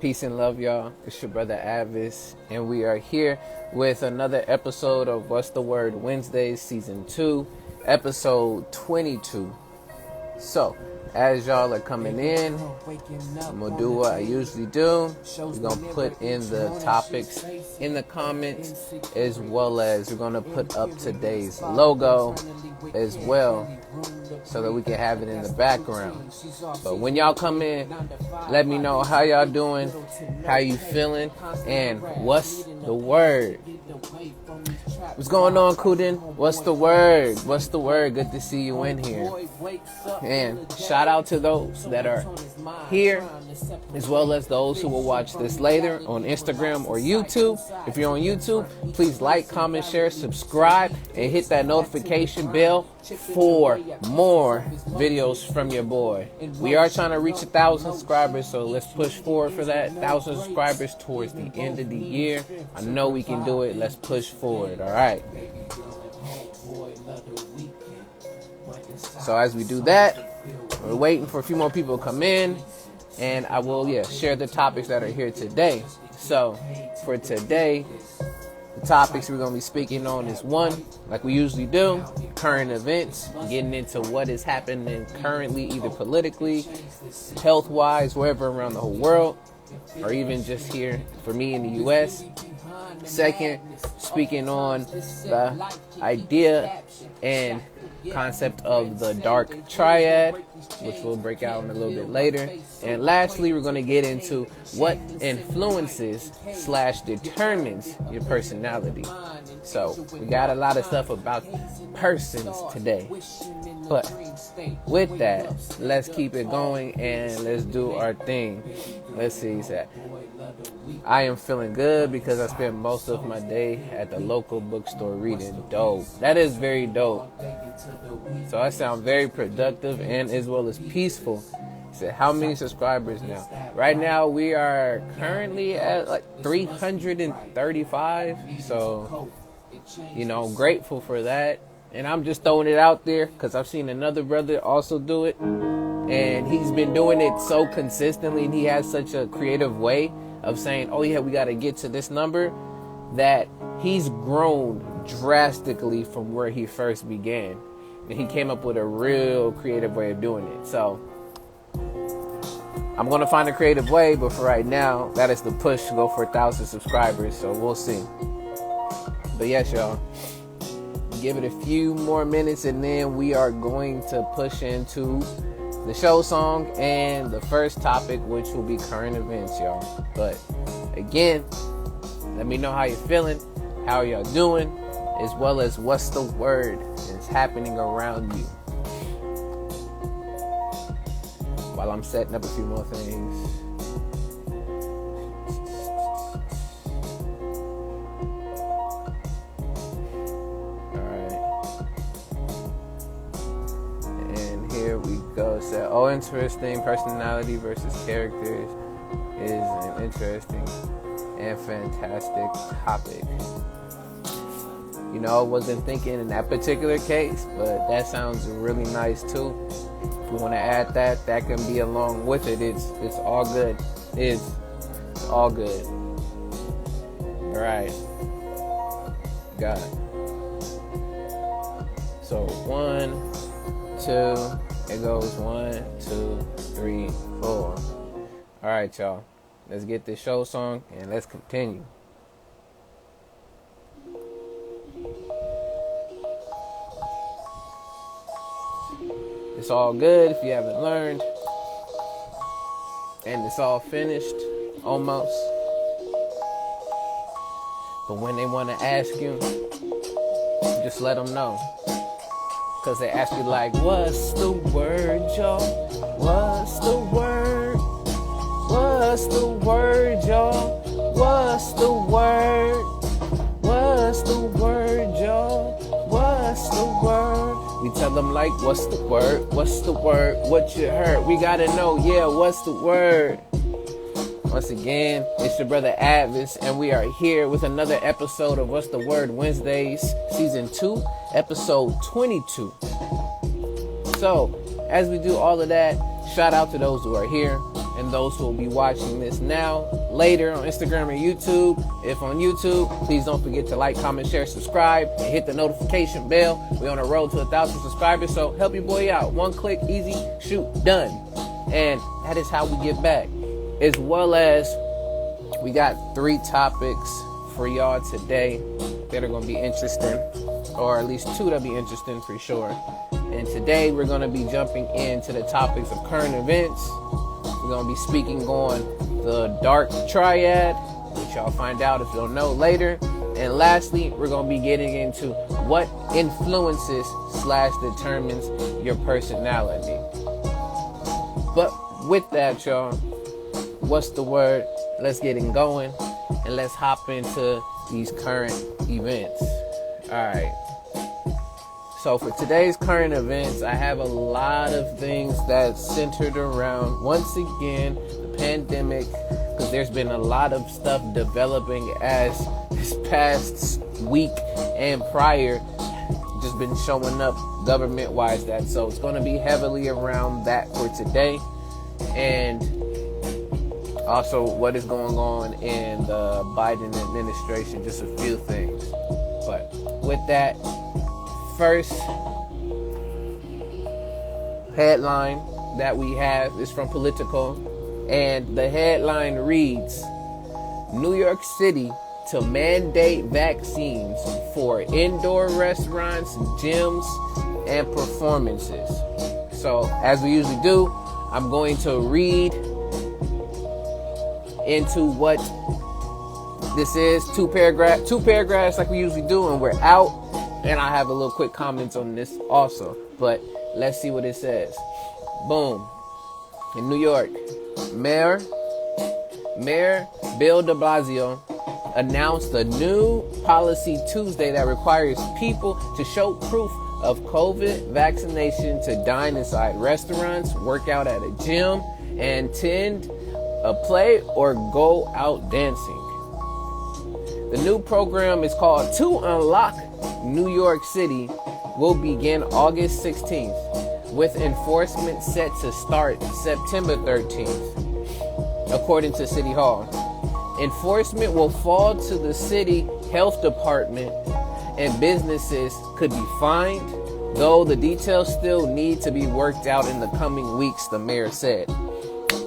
Peace and love, y'all. It's your brother A.D.V.I.S S, and we are here with another episode of What's the Word Wednesdays, Season 2, Episode 22. So, as y'all are coming in, I'm going to do what I usually do. We're going to put in the topics in the comments, as well as we're going to put up today's logo as well, so that we can have it in the background. But when y'all come in, let me know how y'all doing, how you feeling, and what's the word. What's going on, Kundan? What's the word? What's the word? Good to see you in here. And shout out to those that are here, as well as those who will watch this later on Instagram or YouTube. If you're on YouTube, please like, comment, share, subscribe, and hit that notification bell for more videos from your boy. We are trying to reach 1,000 subscribers, so let's push forward for that 1,000 subscribers towards the end of the year. I know we can do it. Let's push forward. All right. So as we do that, we're waiting for a few more people to come in, and I will share the topics that are here today. So for today, the topics we're going to be speaking on is one, like we usually do, current events, getting into what is happening currently, either politically, health-wise, wherever around the whole world, or even just here for me in the U.S. Second, speaking on the idea and concept of the Dark Triad, which we'll break out in a little bit later. And lastly, we're going to get into what influences / determines your personality. So we got a lot of stuff about persons today. But with that, let's keep it going and let's do our thing. Let's see. I am feeling good because I spent most of my day at the local bookstore reading. Dope. That is very dope. So I sound very productive and as well as peaceful. How many subscribers now? Right now we are currently at like 335. So, grateful for that. And I'm just throwing it out there because I've seen another brother also do it. And he's been doing it so consistently, and he has such a creative way of saying, oh yeah, we got to get to this number, that he's grown drastically from where he first began. And he came up with a real creative way of doing it. So I'm going to find a creative way, but for right now, that is the push to go for 1,000 subscribers. So we'll see. But yes, y'all, give it a few more minutes and then we are going to push into the show song and the first topic, which will be current events, y'all. But again, let me know how you're feeling, how y'all doing, as well as what's the word that's happening around you. While I'm setting up a few more things. So, interesting. Personality versus characters is an interesting and fantastic topic. I wasn't thinking in that particular case, but that sounds really nice too. If you want to add that can be along with it. It's all good. It's all good. All right. Got it. So 1, 2. It goes 1, 2, 3, 4. All right, y'all. Let's get this show song and let's continue. It's all good if you haven't learned. And it's all finished, almost. But when they want to ask you, just let them know. Because they ask you like, what's the word, y'all? What's the word? What's the word, y'all? What's the word? What's the word, y'all? What's the word? We tell them like, what's the word? What's the word? What you heard? We gotta know, what's the word? Once again, it's your brother A.D.V.I.S S, and we are here with another episode of What's the Word Wednesdays, Season 2, Episode 22. So, as we do all of that, shout out to those who are here. and those who will be watching this now, later on Instagram or YouTube. If on YouTube, please don't forget to like, comment, share, subscribe, and hit the notification bell. We're on a road to 1,000 subscribers, so help your boy out. One click, easy, shoot, done. And that is how we get back. As well as we got 3 topics for y'all today that are going to be interesting, or at least 2 that'll be interesting for sure. And today we're going to be jumping into the topics of current events. We're going to be speaking on the Dark Triad, which y'all find out if you don't know later. And lastly, we're going to be getting into what influences / determines your personality. But with that, y'all, what's the word? Let's get it going and let's hop into these current events. All right. So for today's current events, I have a lot of things that's centered around, once again, the pandemic, because there's been a lot of stuff developing as this past week and prior just been showing up government-wise. So it's going to be heavily around that for today. And also what is going on in the Biden administration, just a few things. But with that, first headline that we have is from Politico, and the headline reads, New York City to mandate vaccines for indoor restaurants, gyms, and performances. So, as we usually do, I'm going to read into what this is, two paragraphs like we usually do, and we're out. And I have a little quick comments on this also. But let's see what it says. Boom. In New York, Mayor Bill de Blasio announced a new policy Tuesday that requires people to show proof of COVID vaccination to dine inside restaurants, work out at a gym, and attend a play or go out dancing. The new program is called To Unlock New York City, will begin August 16th, with enforcement set to start September 13th, according to City Hall. Enforcement will fall to the city health department, and businesses could be fined, though the details still need to be worked out in the coming weeks, the mayor said.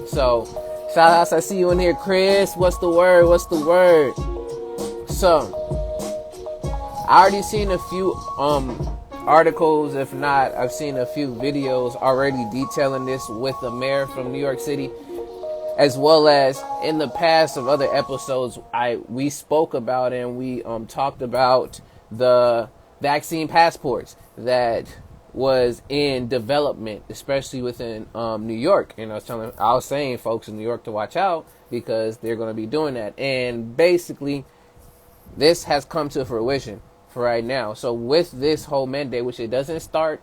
So, Shoutout, I see you in here, Chris. What's the word? So, I already seen a few articles. If not, I've seen a few videos already detailing this with the mayor from New York City, as well as in the past of other episodes we spoke about, and we talked about the vaccine passports that was in development, especially within New York. And I was saying folks in New York to watch out, because they're going to be doing that. And basically, this has come to fruition for right now. So with this whole mandate, which it doesn't start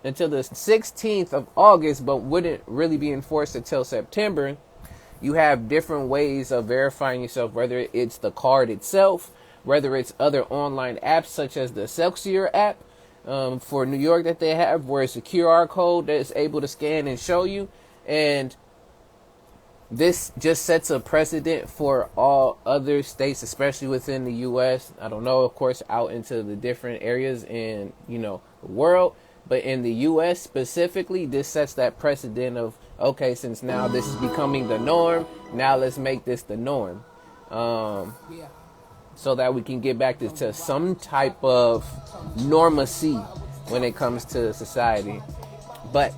until the 16th of August, but wouldn't really be enforced until September, you have different ways of verifying yourself, whether it's the card itself, whether it's other online apps such as the Celsius app for New York that they have, where it's a QR code that is able to scan and show you. And this just sets a precedent for all other states, especially within the U.S. I don't know, of course, out into the different areas in, the world. But in the U.S. specifically, this sets that precedent of, okay, since now this is becoming the norm, now let's make this the norm. So that we can get back to some type of normalcy when it comes to society. But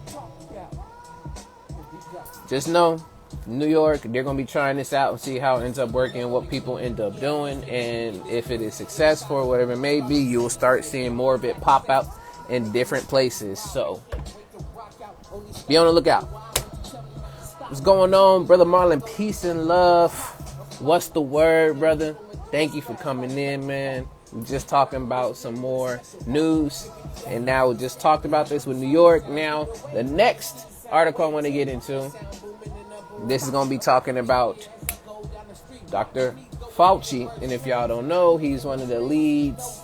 just know, New York, they're going to be trying this out and see how it ends up working, what people end up doing. And if it is successful or whatever it may be, you will start seeing more of it pop out in different places. So be on the lookout. What's going on, Brother Marlon? Peace and love. What's the word, brother? Thank you for coming in, man. We're just talking about some more news. And now we just talked about this with New York. Now, the next article I want to get into, this is going to be talking about Dr. Fauci. And if y'all don't know, he's one of the leads,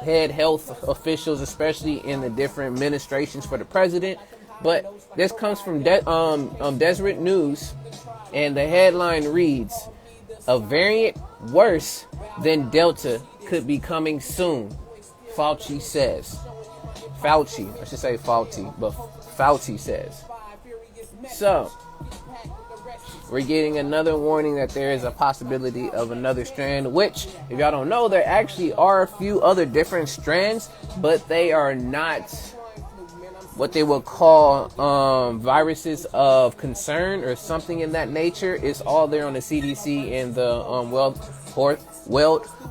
head health officials, especially in the different administrations for the president. But this comes from Deseret News, and the headline reads, "A variant worse than Delta could be coming soon," Fauci says. Fauci, I should say Fauci, but Fauci says. So, we're getting another warning that there is a possibility of another strand, which, if y'all don't know, there actually are a few other different strands, but they are not what they would call viruses of concern or something in that nature. It's all there on the CDC and the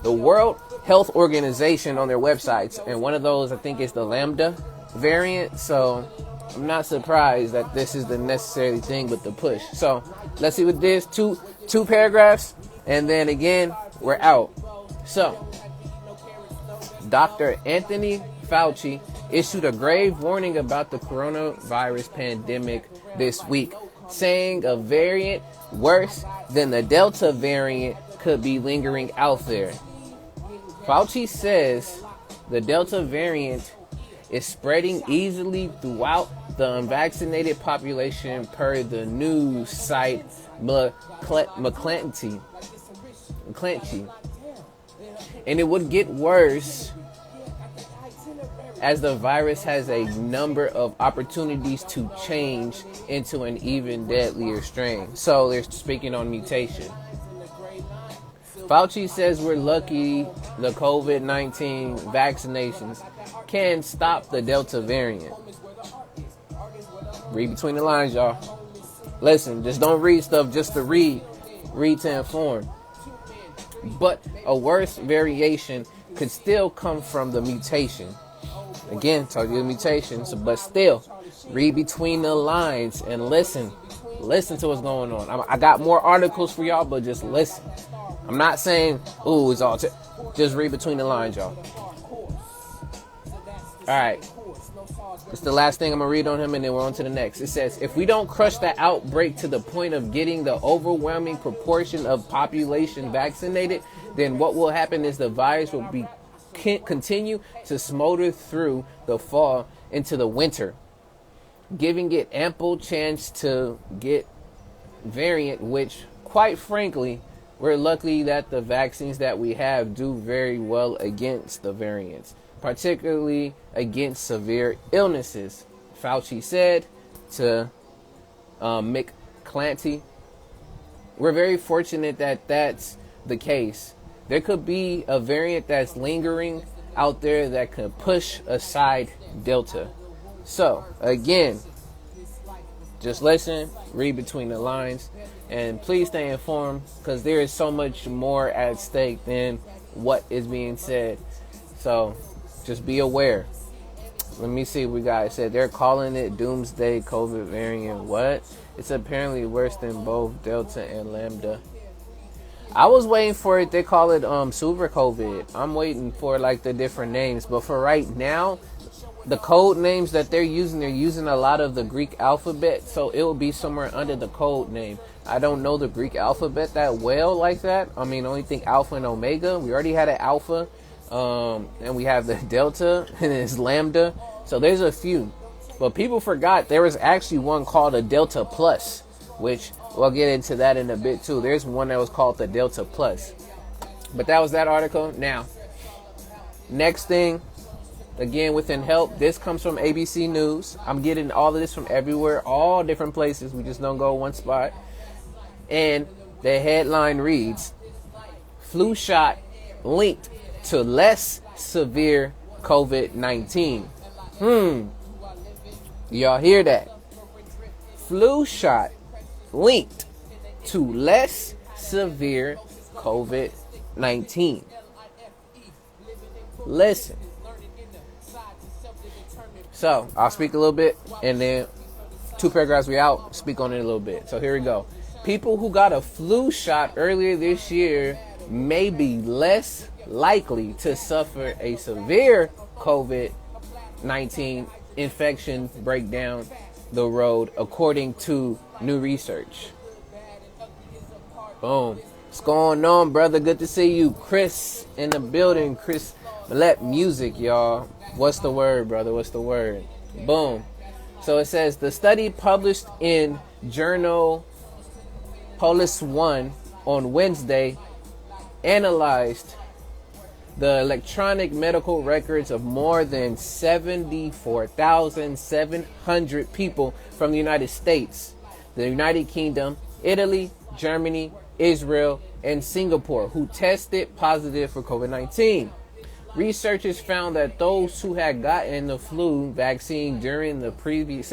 World Health Organization on their websites, and one of those I think is the Lambda variant. So I'm not surprised that this is the necessary thing with the push. So let's see what this two paragraphs, and then again we're out. So Dr. Anthony Fauci issued a grave warning about the coronavirus pandemic this week, saying a variant worse than the Delta variant could be lingering out there. Fauci says the Delta variant is spreading easily throughout the unvaccinated population, per the news site McClatchy. And it would get worse as the virus has a number of opportunities to change into an even deadlier strain. So they're speaking on mutation. Fauci says we're lucky the COVID-19 vaccinations can stop the Delta variant. Read between the lines, y'all. Listen, just don't read stuff just to read. Read to inform. But a worse variation could still come from the mutation. Again, told you the mutations, but still, read between the lines and listen. Listen to what's going on. I got more articles for y'all, but just listen. I'm not saying, ooh, it's all... just read between the lines, y'all. Alright. It's the last thing I'm going to read on him, and then we're on to the next. It says, if we don't crush the outbreak to the point of getting the overwhelming proportion of population vaccinated, then what will happen is the virus will continue to smolder through the fall into the winter, giving it ample chance to get variant, which, quite frankly, we're lucky that the vaccines that we have do very well against the variants, particularly against severe illnesses, Fauci said to McClatchy. We're very fortunate that that's the case. There could be a variant that's lingering out there that could push aside Delta. So, again, just listen, read between the lines, and please stay informed, because there is so much more at stake than what is being said. So, just be aware. Let me see what we got. It said they're calling it Doomsday COVID variant. What? It's apparently worse than both Delta and Lambda. I was waiting for it. They call it Super COVID. I'm waiting for like the different names. But for right now, the code names that they're using a lot of the Greek alphabet. So it will be somewhere under the code name. I don't know the Greek alphabet that well like that. I mean, only think Alpha and Omega. We already had an Alpha. And we have the Delta and it's Lambda. So there's a few. But people forgot there was actually one called a Delta Plus, which we'll get into that in a bit too. There's one that was called the Delta Plus. But that was that article. Now, next thing, again, within help, this comes from ABC News. I'm getting all of this from everywhere, all different places. We just don't go one spot. And the headline reads, flu shot linked to less severe COVID-19. Y'all hear that? Flu shot linked to less severe COVID-19. Listen. So, I'll speak a little bit, and then 2 paragraphs we out, speak on it a little bit. So here we go. People who got a flu shot earlier this year may be less likely to suffer a severe COVID-19 infection break down the road, according to new research. Boom. What's going on, brother? Good to see you. Chris in the building. Chris Millette Music, y'all. What's the word, brother? What's the word? Boom. So it says the study published in journal Polis 1 on Wednesday analyzed the electronic medical records of more than 74,700 people from the United States, the United Kingdom, Italy, Germany, Israel, and Singapore who tested positive for COVID-19. Researchers found that those who had gotten the flu vaccine during the previous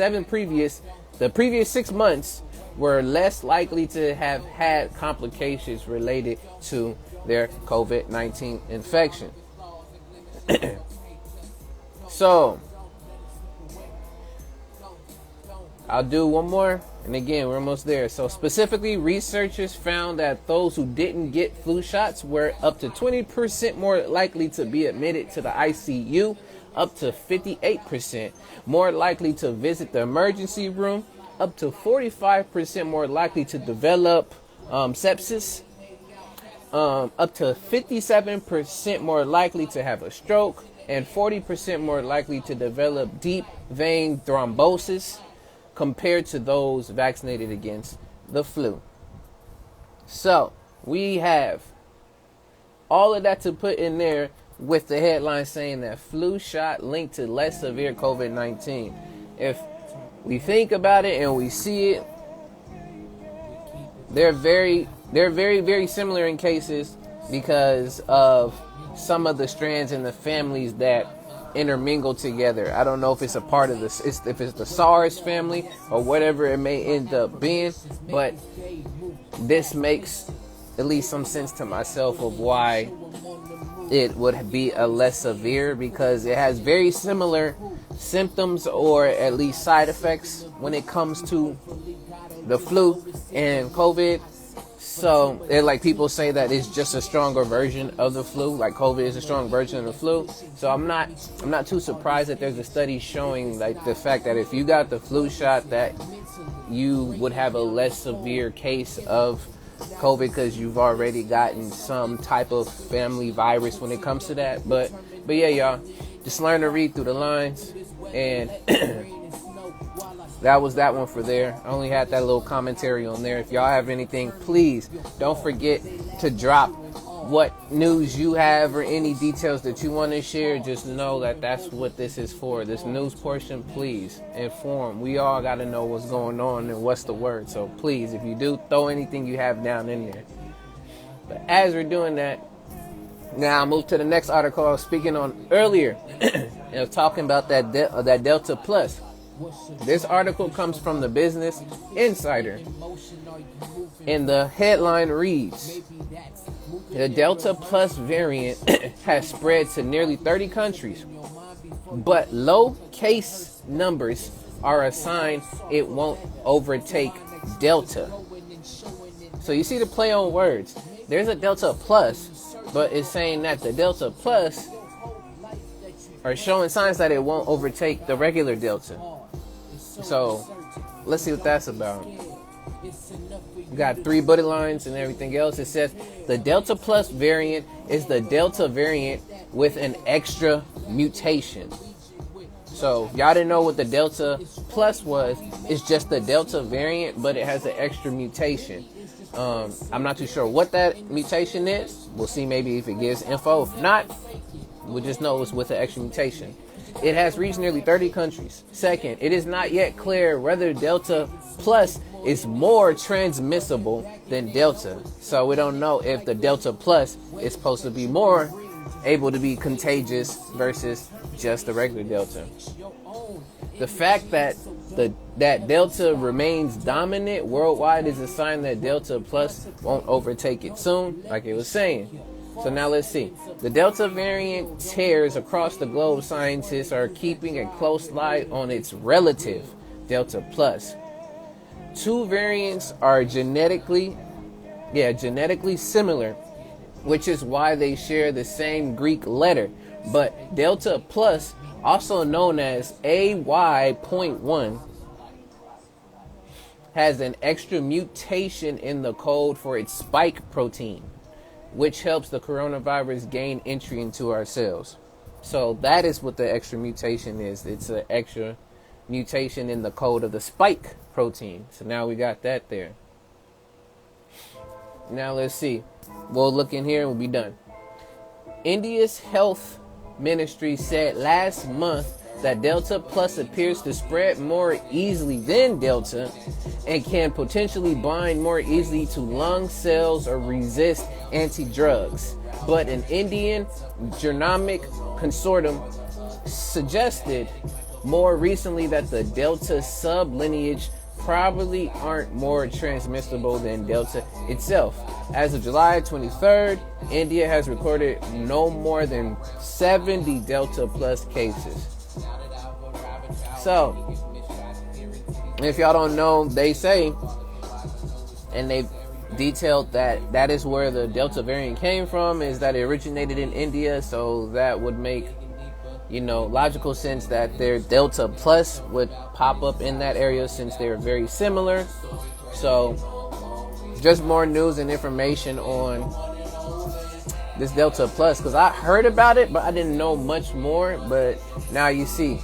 6 months were less likely to have had complications related to their COVID-19 infection. So, I'll do one more, and again, we're almost there. So specifically, researchers found that those who didn't get flu shots were up to 20% more likely to be admitted to the ICU, up to 58% more likely to visit the emergency room, up to 45% more likely to develop sepsis, up to 57% more likely to have a stroke, and 40% more likely to develop deep vein thrombosis compared to those vaccinated against the flu. So we have all of that to put in there with the headline saying that flu shot linked to less severe COVID-19. If we think about it and we see it, they're very, very similar in cases because of some of the strands in the families that intermingle together. I don't know if it's a part of this, if it's the SARS family or whatever it may end up being, but this makes at least some sense to myself of why it would be a less severe, because it has very similar symptoms or at least side effects when it comes to the flu and COVID. So it, like, people say that it's just a stronger version of the flu, like COVID is a strong version of the flu. So I'm not too surprised that there's a study showing like the fact that if you got the flu shot that you would have a less severe case of COVID because you've already gotten some type of family virus when it comes to that. But yeah, y'all, just learn to read through the lines, and that was that one for there. I only had that little commentary on there. If y'all have anything, please don't forget to drop what news you have or any details that you want to share. Just know that that's what this is for. This news portion, please inform. We all got to know what's going on and what's the word. So please, if you do, throw anything you have down in there. But as we're doing that, now I'll move to the next article I was speaking on earlier. I was talking about that Delta Plus. This article comes from the Business Insider, and the headline reads, the Delta Plus variant has spread to nearly 30 countries, but low case numbers are a sign it won't overtake Delta. So you see the play on words. There's a Delta Plus, but it's saying that the Delta Plus are showing signs that it won't overtake the regular Delta. So let's see what that's about. We got 3 bullet lines and everything else. It says the Delta Plus variant is the Delta variant with an extra mutation. So y'all didn't know what the Delta Plus was. It's just the Delta variant, but it has an extra mutation. I'm not too sure what that mutation is. We'll see maybe if it gives info. If not, we'll just know it's with an extra mutation. It has reached nearly 30 countries. Second, it is not yet clear whether Delta Plus is more transmissible than Delta. So we don't know if the Delta Plus is supposed to be more able to be contagious versus just the regular Delta. The fact that that Delta remains dominant worldwide is a sign that Delta Plus won't overtake it soon, like it was saying. So now let's see. The Delta variant tears across the globe. Scientists are keeping a close eye on its relative, Delta Plus. 2 variants are genetically similar, which is why they share the same Greek letter. But Delta Plus, also known as AY.1, has an extra mutation in the code for its spike protein, which helps the coronavirus gain entry into our cells. So that is what the extra mutation is. It's an extra mutation in the code of the spike protein. So now we got that there. Now let's see. We'll look in here and we'll be done. India's health ministry said last month that Delta Plus appears to spread more easily than Delta and can potentially bind more easily to lung cells or resist anti-drugs. But an Indian genomic consortium suggested more recently that the Delta sublineage probably aren't more transmissible than Delta itself. As of July 23rd, India has recorded no more than 70 Delta Plus cases. So, if y'all don't know, they say, and they've detailed that that is where the Delta variant came from, is that it originated in India, so that would make, logical sense that their Delta Plus would pop up in that area since they're very similar. So, just more news and information on this Delta Plus, because I heard about it, but I didn't know much more. But now you see,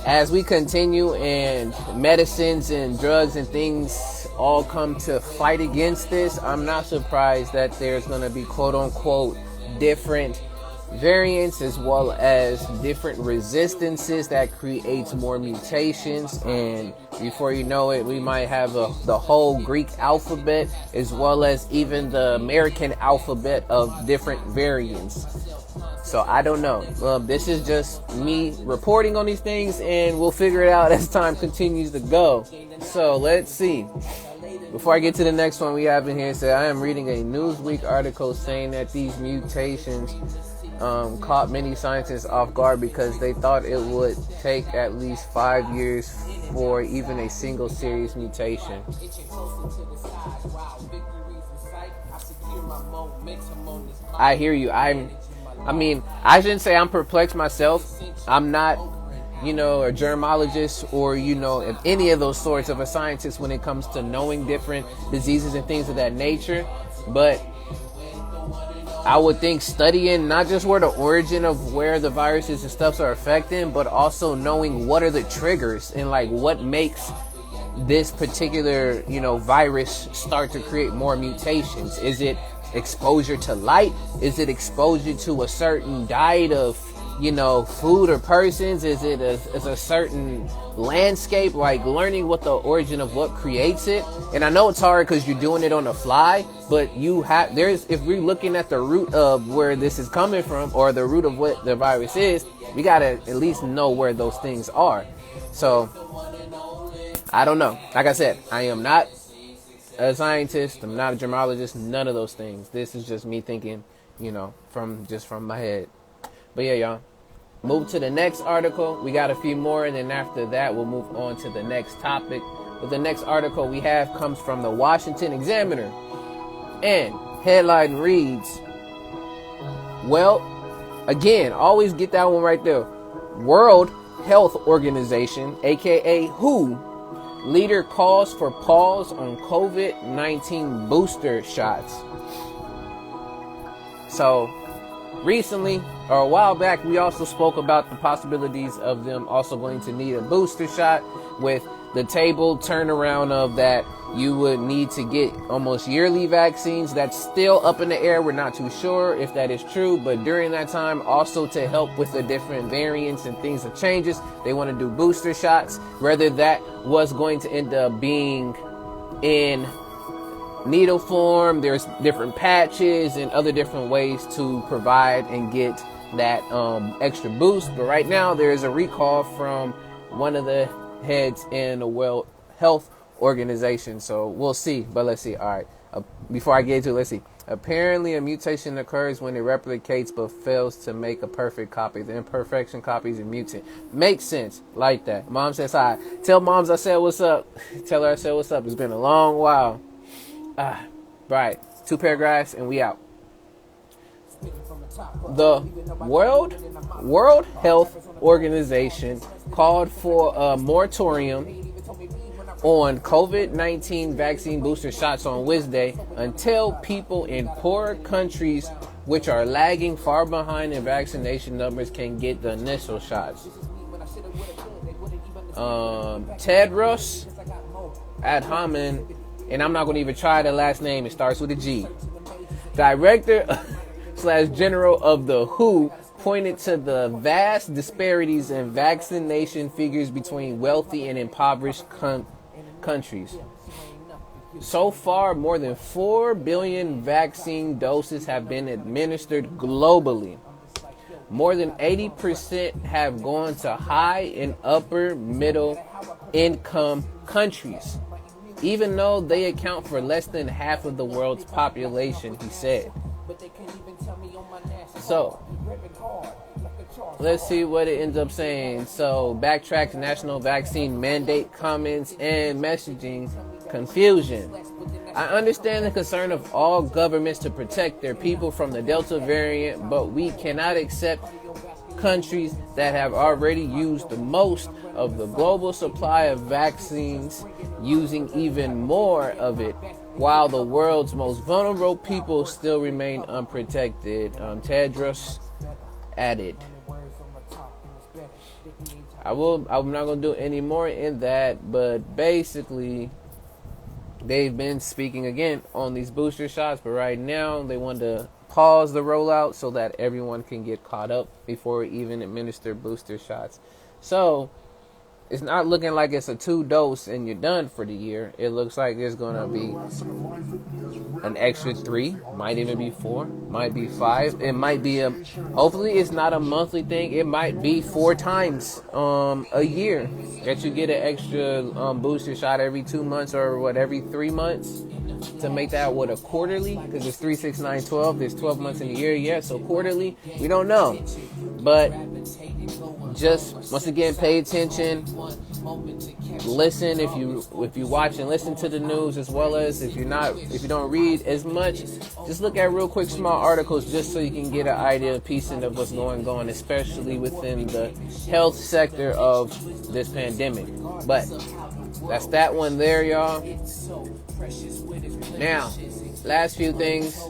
as we continue and medicines and drugs and things all come to fight against this, I'm not surprised that there's going to be quote unquote different variants as well as different resistances that creates more mutations, and before you know it, we might have the whole Greek alphabet as well as even the American alphabet of different variants. So I don't know. This is just me reporting on these things, and we'll figure it out as time continues to go. So let's see. Before I get to the next one, we have in here, said I am reading a Newsweek article saying that these mutations caught many scientists off guard because they thought it would take at least 5 years for even a single serious mutation. I hear you. I shouldn't say I'm perplexed myself. I'm not, a germologist or, if any of those sorts of a scientist when it comes to knowing different diseases and things of that nature. But I would think studying not just where the origin of where the viruses and stuff are affecting, but also knowing what are the triggers and like what makes this particular, virus start to create more mutations. Is it exposure to light? Is it exposure to a certain diet of, food or persons? Is it a certain landscape? Like learning what the origin of what creates it. And I know it's hard because you're doing it on the fly, but if we're looking at the root of where this is coming from or the root of what the virus is, we got to at least know where those things are. So I don't know. Like I said, I am not a scientist. I'm not a germologist. None of those things. This is just me thinking, from my head. But yeah, y'all. Move to the next article. We got a few more, and then after that, we'll move on to the next topic. But the next article we have comes from the Washington Examiner, and headline reads, well, again, always get that one right there. World Health Organization, aka WHO, leader calls for pause on COVID-19 booster shots. So recently, or a while back, we also spoke about the possibilities of them also going to need a booster shot, with the table turnaround of that you would need to get almost yearly vaccines. That's still up in the air. We're not too sure if that is true, but during that time, also to help with the different variants and things that changes, they want to do booster shots. Whether that was going to end up being in needle form, there's different patches and other different ways to provide and get that extra boost. But right now there is a recall from one of the heads in the World Health Organization, so we'll see. But let's see. All right, before I get into it, let's see. Apparently a mutation occurs when it replicates but fails to make a perfect copy. The imperfection copy is a mutant. Makes sense. Like that. Mom says hi. Tell moms I said what's up. Tell her I said what's up. It's been a long while. Right. 2 paragraphs and we out. The World Health Organization called for a moratorium on COVID-19 vaccine booster shots on Wednesday until people in poorer countries, which are lagging far behind in vaccination numbers, can get the initial shots. Tedros Adhanom, and I'm not going to even try the last name. It starts with a G. Director / General of the WHO pointed to the vast disparities in vaccination figures between wealthy and impoverished countries. So far, more than 4 billion vaccine doses have been administered globally. More than 80% have gone to high and upper middle income countries, even though they account for less than half of the world's population, he said. So, let's see what it ends up saying. So, backtrack to national vaccine mandate comments and messaging confusion. I understand the concern of all governments to protect their people from the Delta variant, but we cannot accept countries that have already used the most of the global supply of vaccines using even more of it, while the world's most vulnerable people still remain unprotected, Tedros added. I'm not going to do any more in that, but basically they've been speaking again on these booster shots, but right now they want to pause the rollout so that everyone can get caught up before we even administer booster shots. So it's not looking like it's a 2-dose and you're done for the year. It looks like there's going to be an extra 3, might even be 4, might be 5. It might be hopefully it's not a monthly thing. It might be 4 times a year that you get an extra booster shot every 2 months or every 3 months. To make that a quarterly, because it's 3, 6, 9, 12. There's 12 months in a year, yeah. So quarterly, we don't know, but just once again, pay attention. Listen if you watch and listen to the news, as well as if you don't read as much, just look at real quick small articles just so you can get an idea, a piece of what's going on, especially within the health sector of this pandemic. But that's that one there, y'all. Now, last few things,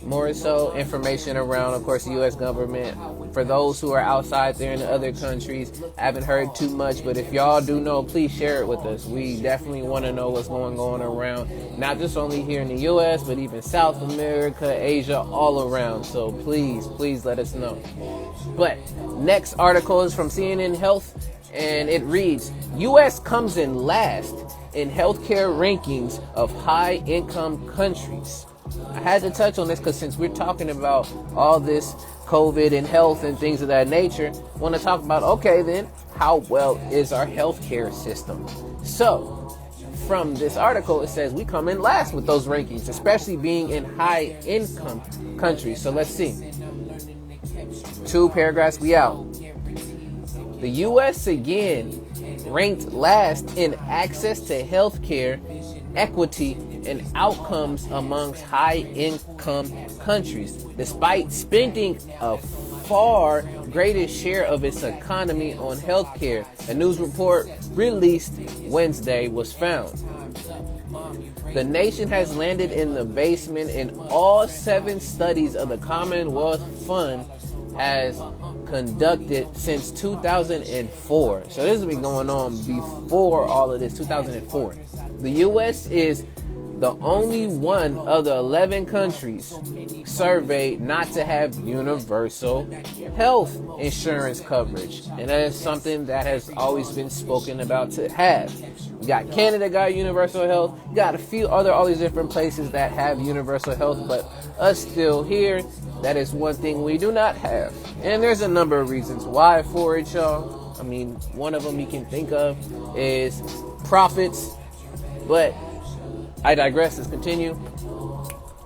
more so information around, of course, the U.S. government. For those who are outside there in the other countries, I haven't heard too much, but if y'all do know, please share it with us. We definitely want to know what's going on around, not just only here in the U.S., but even South America, Asia, all around. So please let us know. But next article is from CNN Health, and it reads, U.S. comes in last in healthcare rankings of high-income countries. I had to touch on this because since we're talking about all this COVID and health and things of that nature, I want to talk about, okay, then, how well is our healthcare system? So, from this article, it says we come in last with those rankings, especially being in high-income countries. So, let's see. 2 paragraphs, we out. The U.S. again ranked last in access to healthcare, equity, and outcomes amongst high-income countries, despite spending a far greater share of its economy on healthcare. A news report released Wednesday was found. The nation has landed in the basement in all 7 studies of the Commonwealth Fund has conducted since 2004. So this has been going on before all of this, 2004. The U.S. is the only one of the 11 countries surveyed not to have universal health insurance coverage. And that is something that has always been spoken about to have. You got Canada got universal health. You got a few all these different places that have universal health, but us still here, that is one thing we do not have. And there's a number of reasons why for it, y'all. I mean, one of them you can think of is profits, but I digress. Let's continue.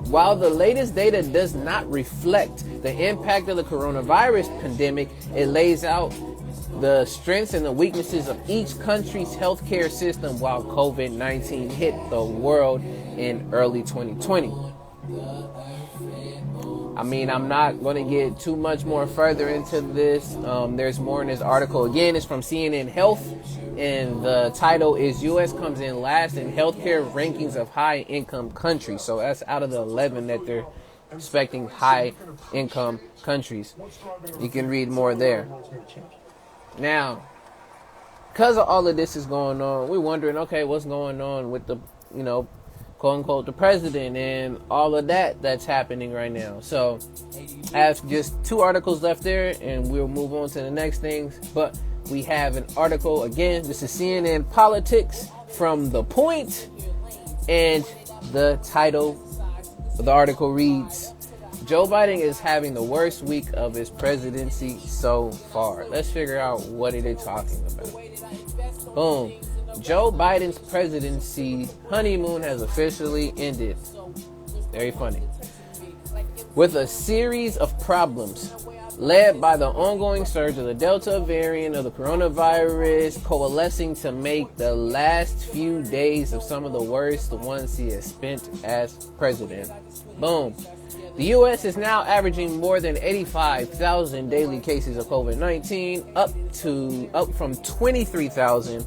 While the latest data does not reflect the impact of the coronavirus pandemic, it lays out the strengths and the weaknesses of each country's healthcare system while COVID-19 hit the world in early 2020. I mean, I'm not going to get too much more further into this. There's more in this article. Again, it's from CNN Health, and the title is U.S. comes in last in healthcare rankings of high-income countries. So that's out of the 11 that they're expecting high-income countries. You can read more there. Now, because of all of this is going on, we're wondering, okay, what's going on with the, quote unquote, the president and all of that's happening right now. So I have just 2 articles left there, and we'll move on to the next things. But we have an article again. This is CNN Politics from The Point, and the title of the article reads, Joe Biden is having the worst week of his presidency so far. Let's figure out what are they talking about. Boom. Joe Biden's presidency honeymoon has officially ended. Very funny. With a series of problems led by the ongoing surge of the Delta variant of the coronavirus coalescing to make the last few days of some of the worst ones he has spent as president. Boom. The U.S. is now averaging more than 85,000 daily cases of COVID-19, up from 23,000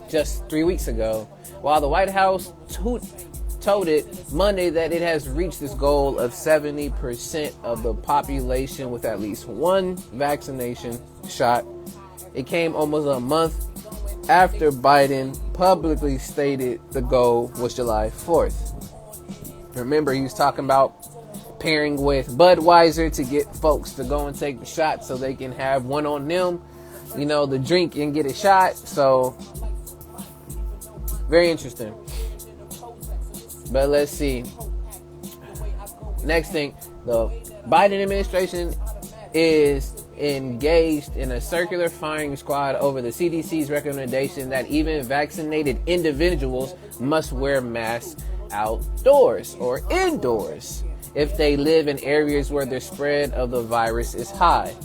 just 3 weeks ago, while the White House told it Monday that it has reached its goal of 70% of the population with at least one vaccination shot. It came almost a month after Biden publicly stated the goal was July 4th. Remember, he was talking about pairing with Budweiser to get folks to go and take the shot so they can have one on them, the drink and get a shot. So, very interesting. But let's see. Next thing, the Biden administration is engaged in a circular firing squad over the CDC's recommendation that even vaccinated individuals must wear masks outdoors or indoors if they live in areas where the spread of the virus is high.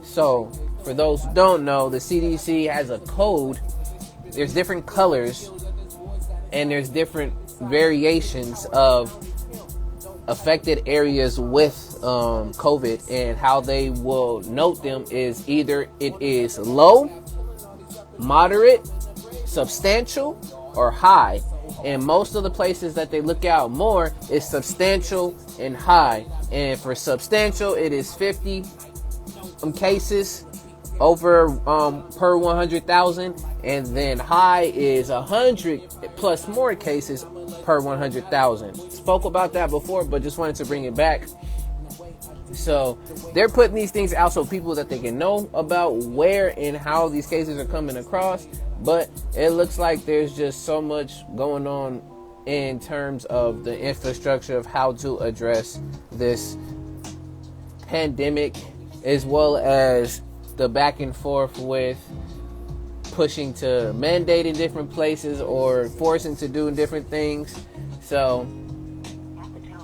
So, for those who don't know, the CDC has a code. There's different colors and there's different variations of affected areas with COVID, and how they will note them is either it is low, moderate, substantial, or high. And most of the places that they look out more is substantial and high. And for substantial, it is 50 cases over per 100,000, and then high is 100 plus more cases per 100,000. Spoke about that before, but just wanted to bring it back. So they're putting these things out so people that they can know about where and how these cases are coming across. But it looks like there's just so much going on in terms of the infrastructure of how to address this pandemic, as well as the back and forth with pushing to mandate in different places or forcing to do different things. So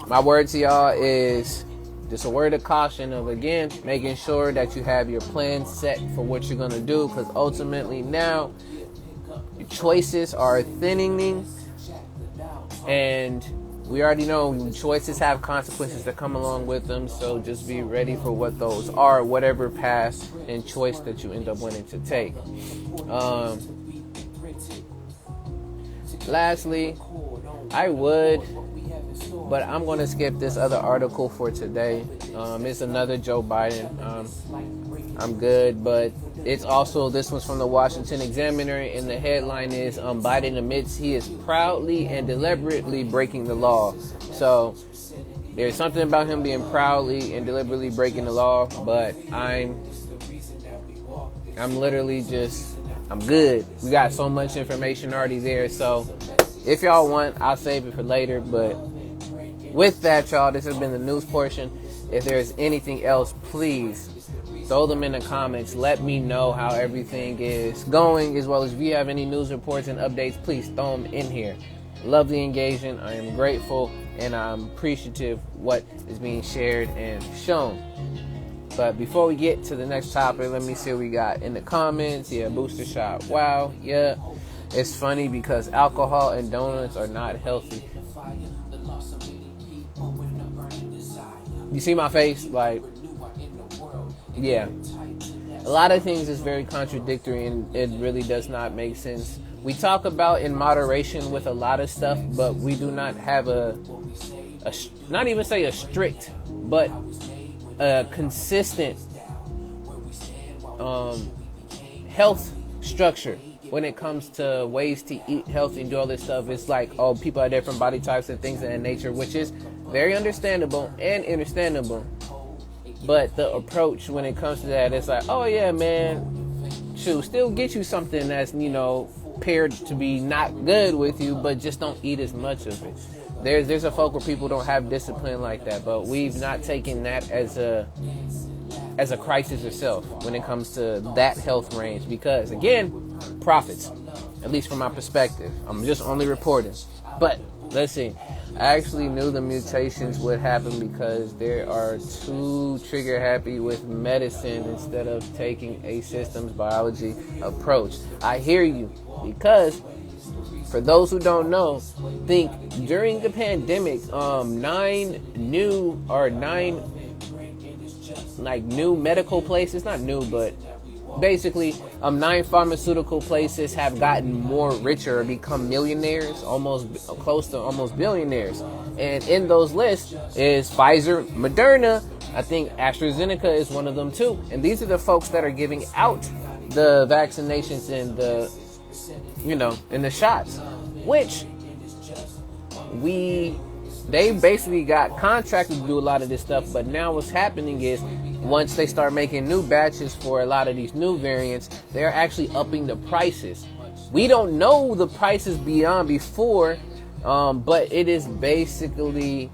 my word to y'all is just a word of caution of, again, making sure that you have your plan set for what you're going to do, because ultimately now your choices are thinning, and we already know choices have consequences that come along with them. So just be ready for what those are, whatever path and choice that you end up wanting to take. Lastly, but I'm going to skip this other article for today. It's another Joe Biden. I'm good, but it's also, this one's from the Washington Examiner, and the headline is Biden admits he is proudly and deliberately breaking the law. So there's something about him being proudly and deliberately breaking the law, but I'm literally just, I'm good. We got so much information already there, so if y'all want, I'll save it for later. But with that, y'all, this has been the news portion. If there's anything else, please throw them in the comments. Let me know how everything is going, as well as if you have any news reports and updates, please throw them in here. Love the engagement. I am grateful and I'm appreciative what is being shared and shown. But before we get to the next topic, let me see what we got in the comments. Yeah, booster shot. Wow. Yeah. It's funny because alcohol and donuts are not healthy. You see my face? Like, yeah. A lot of things is very contradictory, and it really does not make sense. We talk about in moderation with a lot of stuff, but we do not have not even say a strict, but a consistent health structure when it comes to ways to eat healthy and do all this stuff, it's like, oh, people have different body types and things of that nature, which is very understandable and understandable. But the approach when it comes to that, it's like, oh yeah, man, shoot, still get you something that's, paired to be not good with you, but just don't eat as much of it. There's a folk where people don't have discipline like that, but we've not taken that as a crisis itself when it comes to that health range, because again, profits, at least from my perspective. I'm just only reporting. But let's see. I actually knew the mutations would happen because they are too trigger happy with medicine instead of taking a systems biology approach. I hear you, because for those who don't know, think during the pandemic, nine new medical places, not new, but basically 9 pharmaceutical places have gotten more richer or become millionaires, close to almost billionaires. And in those lists is Pfizer, Moderna, I think AstraZeneca is one of them too. And these are the folks that are giving out the vaccinations and and the shots, which they basically got contracted to do a lot of this stuff. But now what's happening is, once they start making new batches for a lot of these new variants, they're actually upping the prices. We don't know the prices beyond before, but it is basically,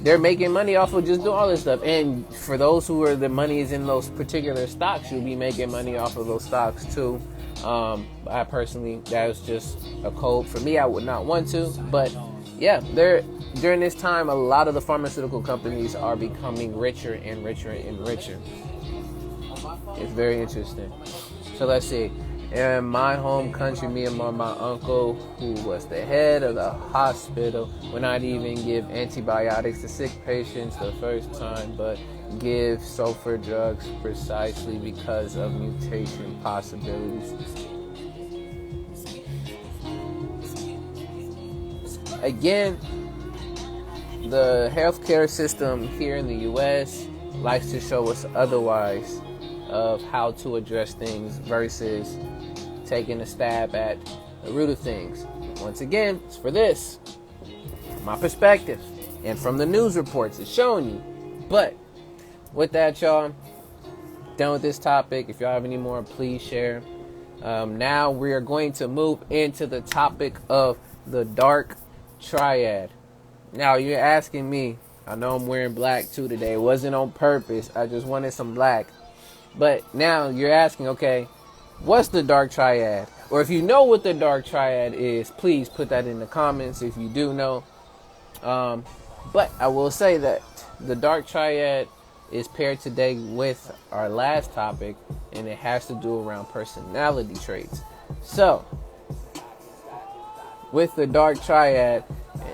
they're making money off of just doing all this stuff. And for those who are, the money is in those particular stocks, you'll be making money off of those stocks too. I personally, that is just a code for me. I would not want to, but yeah, during this time, a lot of the pharmaceutical companies are becoming richer and richer and richer. It's very interesting. So let's see. In my home country, me and my uncle, who was the head of the hospital, would not even give antibiotics to sick patients the first time, but give sulfur drugs precisely because of mutation possibilities. Again, the healthcare system here in the U.S. likes to show us otherwise of how to address things versus taking a stab at the root of things. Once again, it's for this, my perspective, and from the news reports, it's showing you. But with that, y'all, done with this topic. If y'all have any more, please share. Now we are going to move into the topic of the Dark Triad. Now you're asking me, I know I'm wearing black too today. It wasn't on purpose. I just wanted some black. But now you're asking, okay, what's the Dark Triad? Or if you know what the Dark Triad is, please put that in the comments if you do know. But I will say that the Dark Triad is paired today with our last topic, and it has to do around personality traits. So, with the Dark Triad,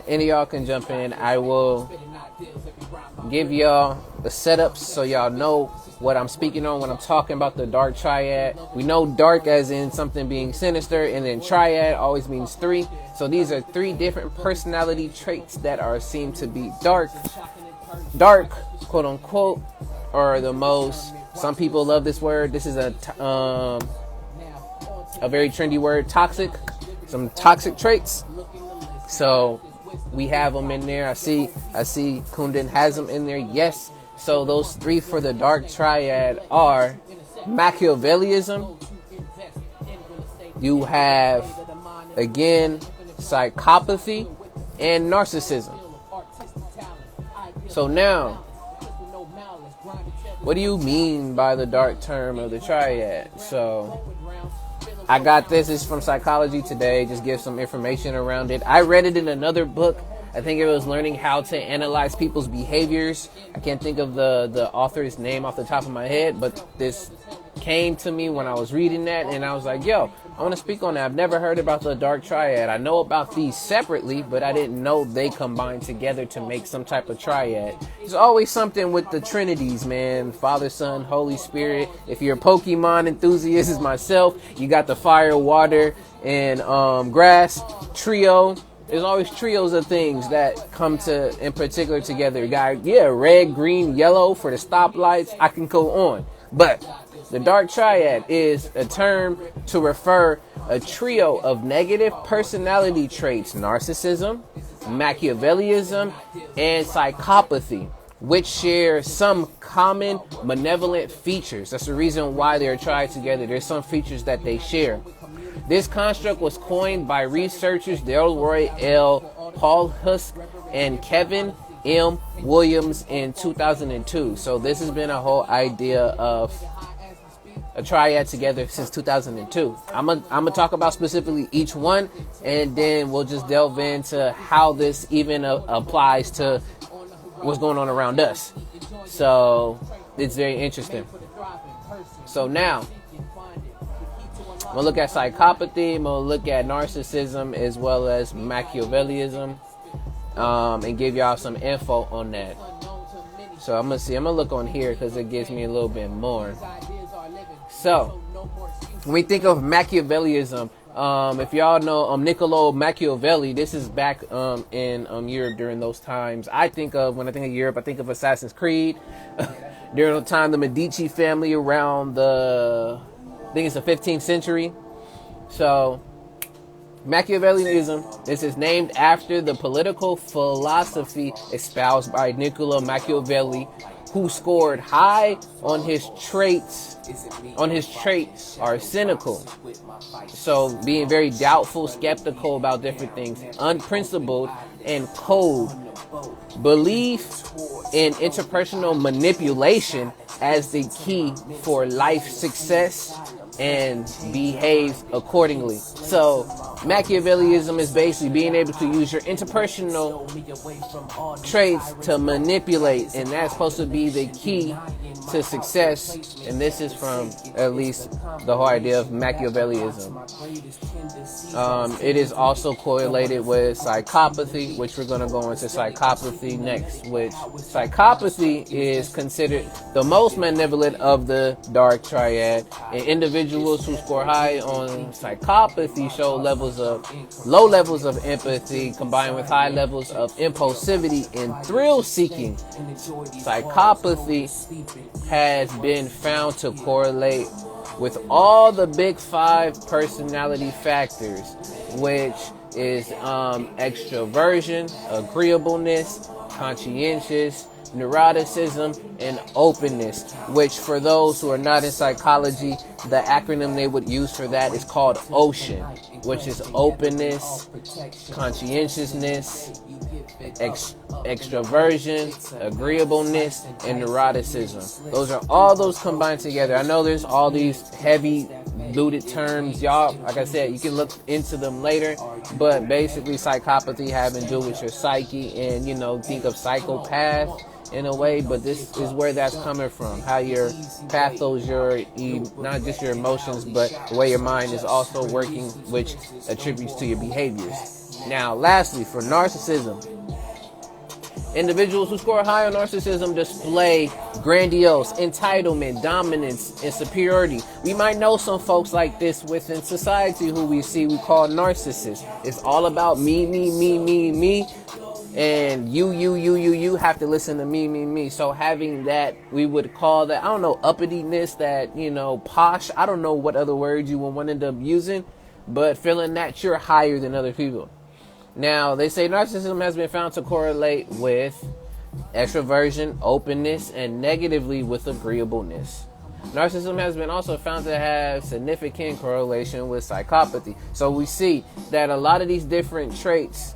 any of y'all can jump in. I will give y'all the setup so y'all know what I'm speaking on when I'm talking about the Dark Triad. We know dark as in something being sinister, and then triad always means 3. So these are 3 different personality traits that are seen to be dark, quote unquote, or the most. Some people love this word. This is a very trendy word, toxic. Some toxic traits. So we have them in there. I see Kundan has them in there. Yes. So those 3 for the Dark Triad are Machiavellism. You have, again, psychopathy and narcissism. So now, what do you mean by the dark term of the triad? So I got this. It's from Psychology Today. Just give some information around it. I read it in another book. I think it was learning how to analyze people's behaviors. I can't think of the author's name off the top of my head, but this came to me when I was reading that, and I was like, yo, I want to speak on that. I've never heard about the Dark Triad. I know about these separately, but I didn't know they combined together to make some type of triad. There's always something with the Trinities, man. Father, Son, Holy Spirit. If you're a Pokemon enthusiast as myself, you got the fire, water, and grass trio. There's always trios of things that come to, in particular, together. You got, red, green, yellow for the stoplights. I can go on. But The Dark Triad is a term to refer a trio of negative personality traits: narcissism, Machiavellism, and psychopathy, which share some common malevolent features. That's the reason why they're tried together. There's some features that they share. This construct was coined by researchers Delroy L. Paul Husk and Kevin M. Williams in 2002. So this has been a whole idea of a triad together since 2002. I'm gonna talk about specifically each one, and then we'll just delve into how this even applies to what's going on around us. So it's very interesting. So now I'm gonna look at psychopathy, I'm gonna look at narcissism as well as Machiavellism, and give y'all some info on that. So I'm gonna look on here because it gives me a little bit more. So when we think of Machiavellism, if y'all know Niccolo Machiavelli, this is back in Europe during those times. When I think of Europe, I think of Assassin's Creed. During the time, the Medici family around I think it's the 15th century. So Machiavellism, this is named after the political philosophy espoused by Niccolo Machiavelli, who scored high on his traits are cynical. So being very doubtful, skeptical about different things, unprincipled, and cold. Belief in interpersonal manipulation as the key for life success, and behaves accordingly. So Machiavellism is basically being able to use your interpersonal traits to manipulate, and that's supposed to be the key to success. And this is from at least the whole idea of Machiavellism. It is also correlated with psychopathy, which we're going to go into psychopathy next, which psychopathy is considered the most malevolent of the Dark Triad, and individuals who score high on psychopathy show low levels of empathy combined with high levels of impulsivity and thrill seeking. Psychopathy has been found to correlate with all the big 5 personality factors, which is extroversion, agreeableness, conscientious, neuroticism, and openness, which for those who are not in psychology, the acronym they would use for that is called OCEAN, which is openness, conscientiousness, extroversion, agreeableness, and neuroticism. Those are all those combined together. I know there's all these heavy looted terms, y'all. Like I said, you can look into them later, but basically psychopathy having to do with your psyche, and think of psychopath in a way, but this is where that's coming from, how your pathos, not just your emotions, but the way your mind is also working, which attributes to your behaviors. Now lastly, for narcissism, individuals who score high on narcissism display grandiose entitlement, dominance, and superiority. We might know some folks like this within society who we call narcissists. It's all about me, and you have to listen to me. So having that, we would call that, uppityness, that, posh. I don't know what other words you will want to end up using, but feeling that you're higher than other people. Now, they say narcissism has been found to correlate with extroversion, openness, and negatively with agreeableness. Narcissism has been also found to have significant correlation with psychopathy. So we see that a lot of these different traits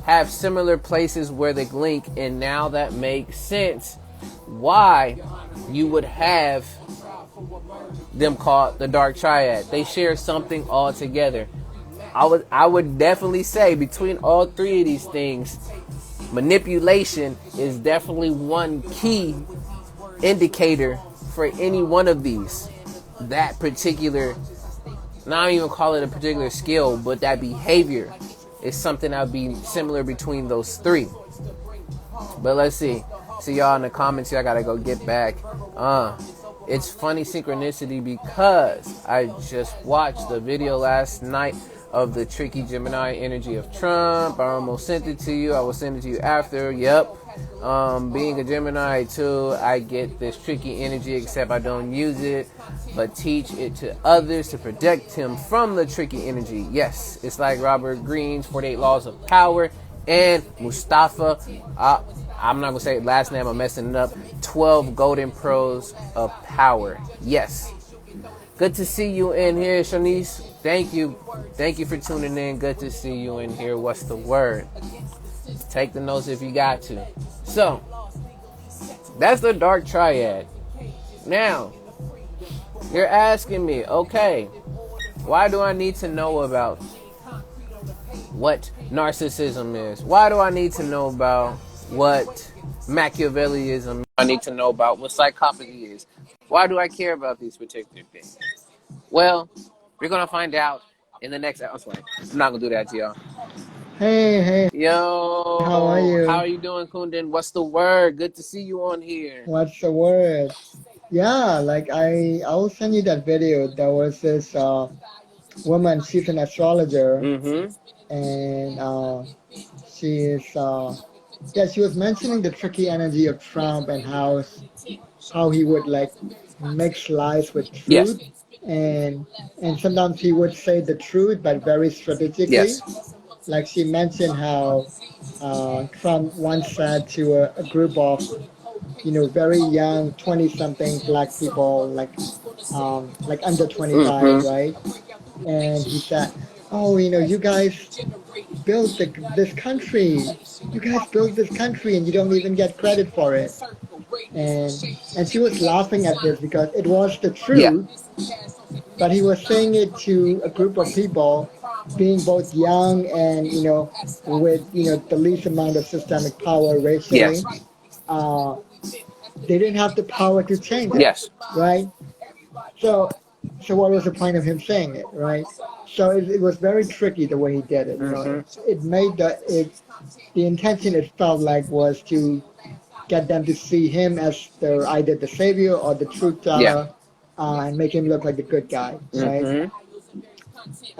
have similar places where they link, and now that makes sense why you would have them called the Dark Triad. They share something all together. I would definitely say between all 3 of these things, manipulation is definitely one key indicator for any one of these. That particular, not even call it a particular skill, but that behavior is something that would be similar between those 3. But let's see y'all in the comments here. I gotta go get back. It's funny synchronicity because I just watched the video last night of the tricky Gemini energy of Trump. I almost sent it to you. I will send it to you after. Yep. Being a Gemini too, I get this tricky energy, except I don't use it, but teach it to others to protect him from the tricky energy. Yes, it's like Robert Greene's 48 Laws of Power and Mustafa. I'm not going to say last name, I'm messing it up. 12 Golden Pros of Power. Yes. Good to see you in here, Shanice. Thank you. Thank you for tuning in. Good to see you in here. What's the word? Take the notes if you got to. So, that's the Dark Triad. Now, you're asking me, okay, why do I need to know about what narcissism is? Why do I need to know about what Machiavellianism is? I need to know about what psychopathy is. Why do I care about these particular things? Well, we're going to find out in the next episode. I'm not going to do that to y'all. Hey, how are Yo, how you? are you doing, Kundan? What's the word? Good to see you on here. What's the word? Yeah, like I will send you that video. There was this woman, she's an astrologer, Mm-hmm. and she is yeah, she was mentioning the tricky energy of Trump and how he would like mix lies with Yes. truth, and and sometimes he would say the truth but very strategically. Yes. Like she mentioned how Trump once said to a group of very young 20 something black people, like under 25, Mm-hmm. right? And he said, oh, you guys built this country. You guys built this country and you don't even get credit for it. And she was laughing at this because it was the Yeah. truth, but he was saying it to a group of people being both young and, with, the least amount of systemic power Yes. racially. Uh, they didn't have the power to change it, Yes. right? So, so what was the point of him saying it, right? So it was very tricky the way he did it. Mm-hmm. It made the intention it felt like was to get them to see him as either the savior or the truth Yeah. teller, and make him look like the good guy, right? Mm-hmm.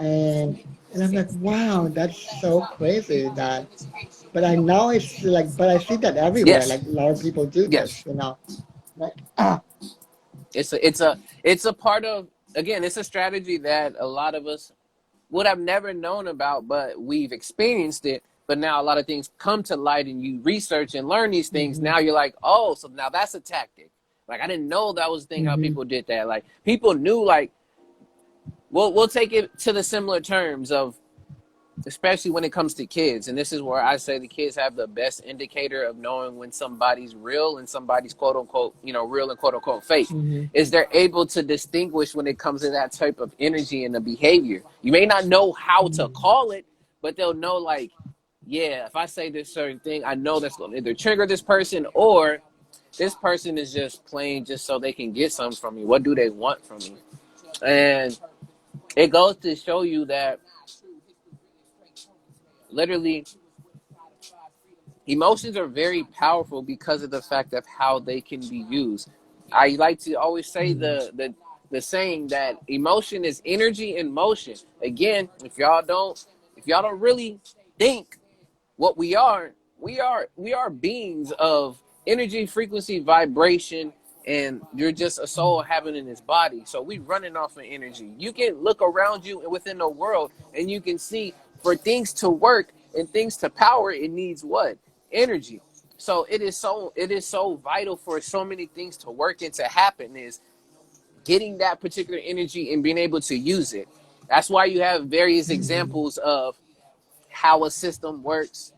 And and I'm like, wow, that's so crazy that. But I now it's like, but I see that everywhere. Yes. Like a lot of people do Yes. this. Like, It's a part of, again, it's a strategy that a lot of us would have never known about, but we've experienced it. But now a lot of things come to light and you research and learn these things. hmm Now you're like, oh, so now that's a tactic. Like, I didn't know that was the thing how hmm people did that. Like, people knew, like, we'll take it to the similar terms of, especially when it comes to kids. And this is where I say the kids have the best indicator of knowing when somebody's real and somebody's quote unquote, real and quote unquote fake. hmm Is they're able to distinguish when it comes to that type of energy and the behavior. You may not know how to hmm call it, but they'll know, like, yeah, if I say this certain thing, I know that's going to either trigger this person, or this person is just playing just so they can get something from me. What do they want from me? And it goes to show you that literally emotions are very powerful because of the fact of how they can be used. I like to always say hmm the saying that emotion is energy in motion. Again, if y'all don't really think what we are beings of energy, frequency, vibration, and you're just a soul having in this body. So we running off of energy. You can look around you and within the world and you can see, for things to work and things to power, it needs what? Energy. So it is so vital for so many things to work and to happen, is getting that particular energy and being able to use it. That's why you have various hmm examples of how a system works.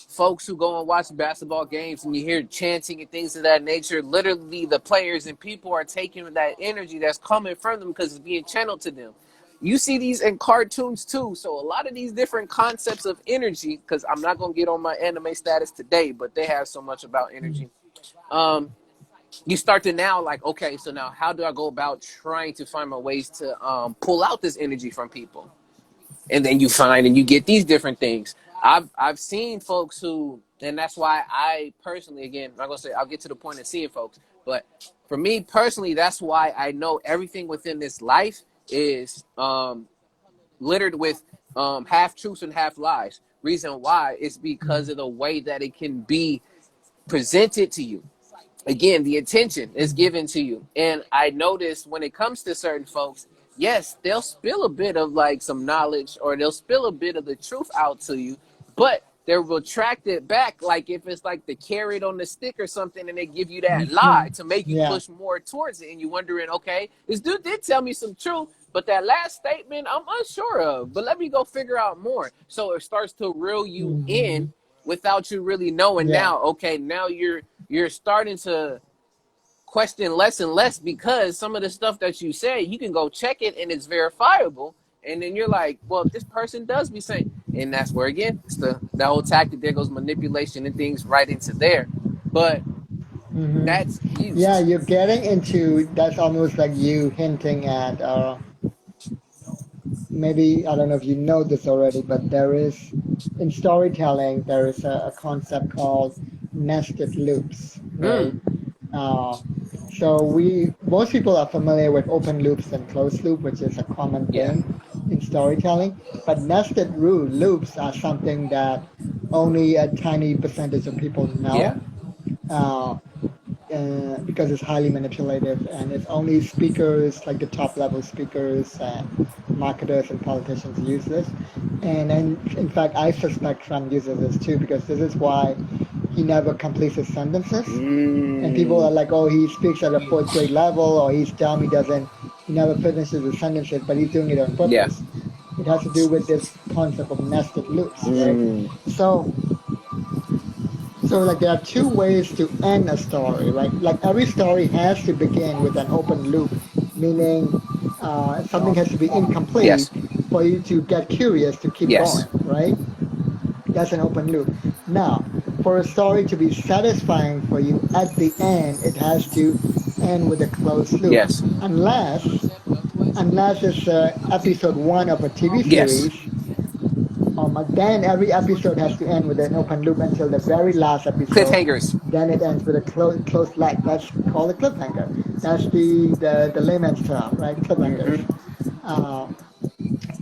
Folks who go and watch basketball games and you hear chanting and things of that nature, literally the players and people are taking that energy that's coming from them because it's being channeled to them. You see these in cartoons too. So a lot of these different concepts of energy, because I'm not going to get on my anime status today, but they have so much about energy. Um, you start to now, like, okay, so now how do I go about trying to find my ways to pull out this energy from people? And then you find and you get these different things. I've seen folks who, and that's why I personally, again, I'm not gonna say I'll get to the point of seeing folks, but for me personally, that's why I know everything within this life is littered with half truths and half lies. Reason why is because of the way that it can be presented to you. Again, the attention is Mm-hmm. given to you. And I notice when it comes to certain folks, yes, they'll spill a bit of like some knowledge or they'll spill a bit of the truth out to you, but they'll retract it back like if it's like the carrot on the stick or something and they give you that Mm-hmm. lie to make you Yeah. push more towards it and you're wondering, okay, this dude did tell me some truth, but that last statement I'm unsure of. But let me go figure out more. So it starts to reel you Mm-hmm. in without you really knowing Yeah. now, okay, now you're starting to question less and less because some of the stuff that you say, you can go check it and it's verifiable. And then you're like, well, this person does be saying, and that's where again, it's the whole tactic. There goes manipulation and things right into there. But Mm-hmm. that's Yeah, used. you're getting into that's almost like you hinting at maybe I don't know if you know this already, but there is in storytelling there is a concept called nested loops, right? Mm, Uh, so we most people are familiar with open loops and closed loop, which is a common yeah. thing in storytelling. But loops are something that only a tiny percentage of people Yeah. know. Uh, because it's highly manipulative and it's only speakers like the top level speakers and marketers and politicians use this and in fact I suspect Trump uses this too because this is why he never completes his sentences and people are Mm, like oh he speaks at a fourth grade level or he's dumb he never finishes his sentences but he's doing it on yeah. purpose. It has to do with this concept of nested loops, right? Mm, So like there are two ways to end a story, right? Like every story has to begin with an open loop, meaning something has to be yes. incomplete for you to get curious to keep Yes. going, right? That's an open loop. Now, for a story to be satisfying for you at the end, it has to end with a closed loop, Yes. unless it's episode one of a TV Yes. series. Then every episode has to end with an open loop until the very last episode. Cliffhangers. Then it ends with a closed leg. That's called a cliffhanger. That's the layman's term, right? Cliffhangers. Mm-hmm. Uh,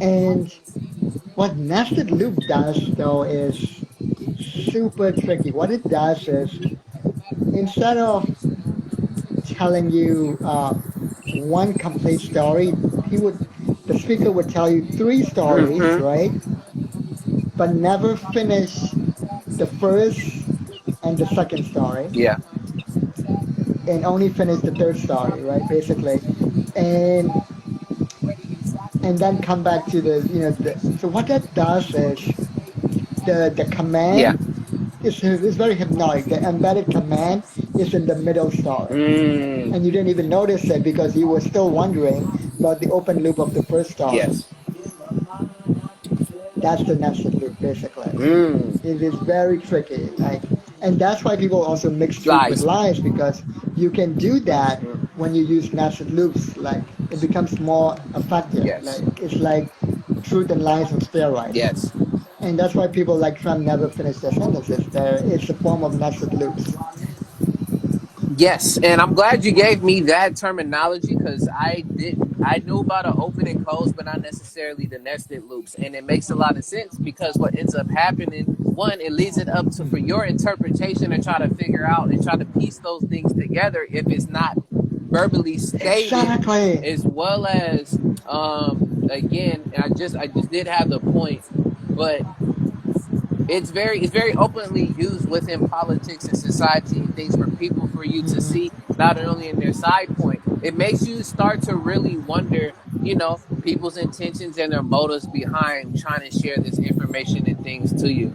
and what nested loop does though is super tricky. What it does is instead of telling you one complete story, the speaker would tell you three stories, Mm-hmm. right? But never finish the first and the second story Yeah. and only finish the third story, right? Basically, and then come back to so what that does is the Yeah. command is very hypnotic. The embedded command is in the middle story, Mm, and you didn't even notice it because you were still wondering about the open loop of the first story. yes. That's the nested loop, basically. Mm, It is very tricky. Like, and that's why people also mix truth with lies. lies because you can do that when you use nested loops. Like, it becomes more effective. Yes. Like, it's like truth and lies on steroids. Yes. And that's why people like Trump never finish their sentences. It's a form of nested loops. Yes, and I'm glad you gave me that terminology because I didn't. I knew about an open and close, but not necessarily the nested loops. And it makes a lot of sense because what ends up happening, one, it leads it up to for your interpretation and try to figure out and try to piece those things together if it's not verbally stated, Exactly. as well as again, I just did have the point, but it's very openly used within politics and society and things for people for you to Hmm. see not only in their side point. It makes you start to really wonder, people's intentions and their motives behind trying to share this information and things to you.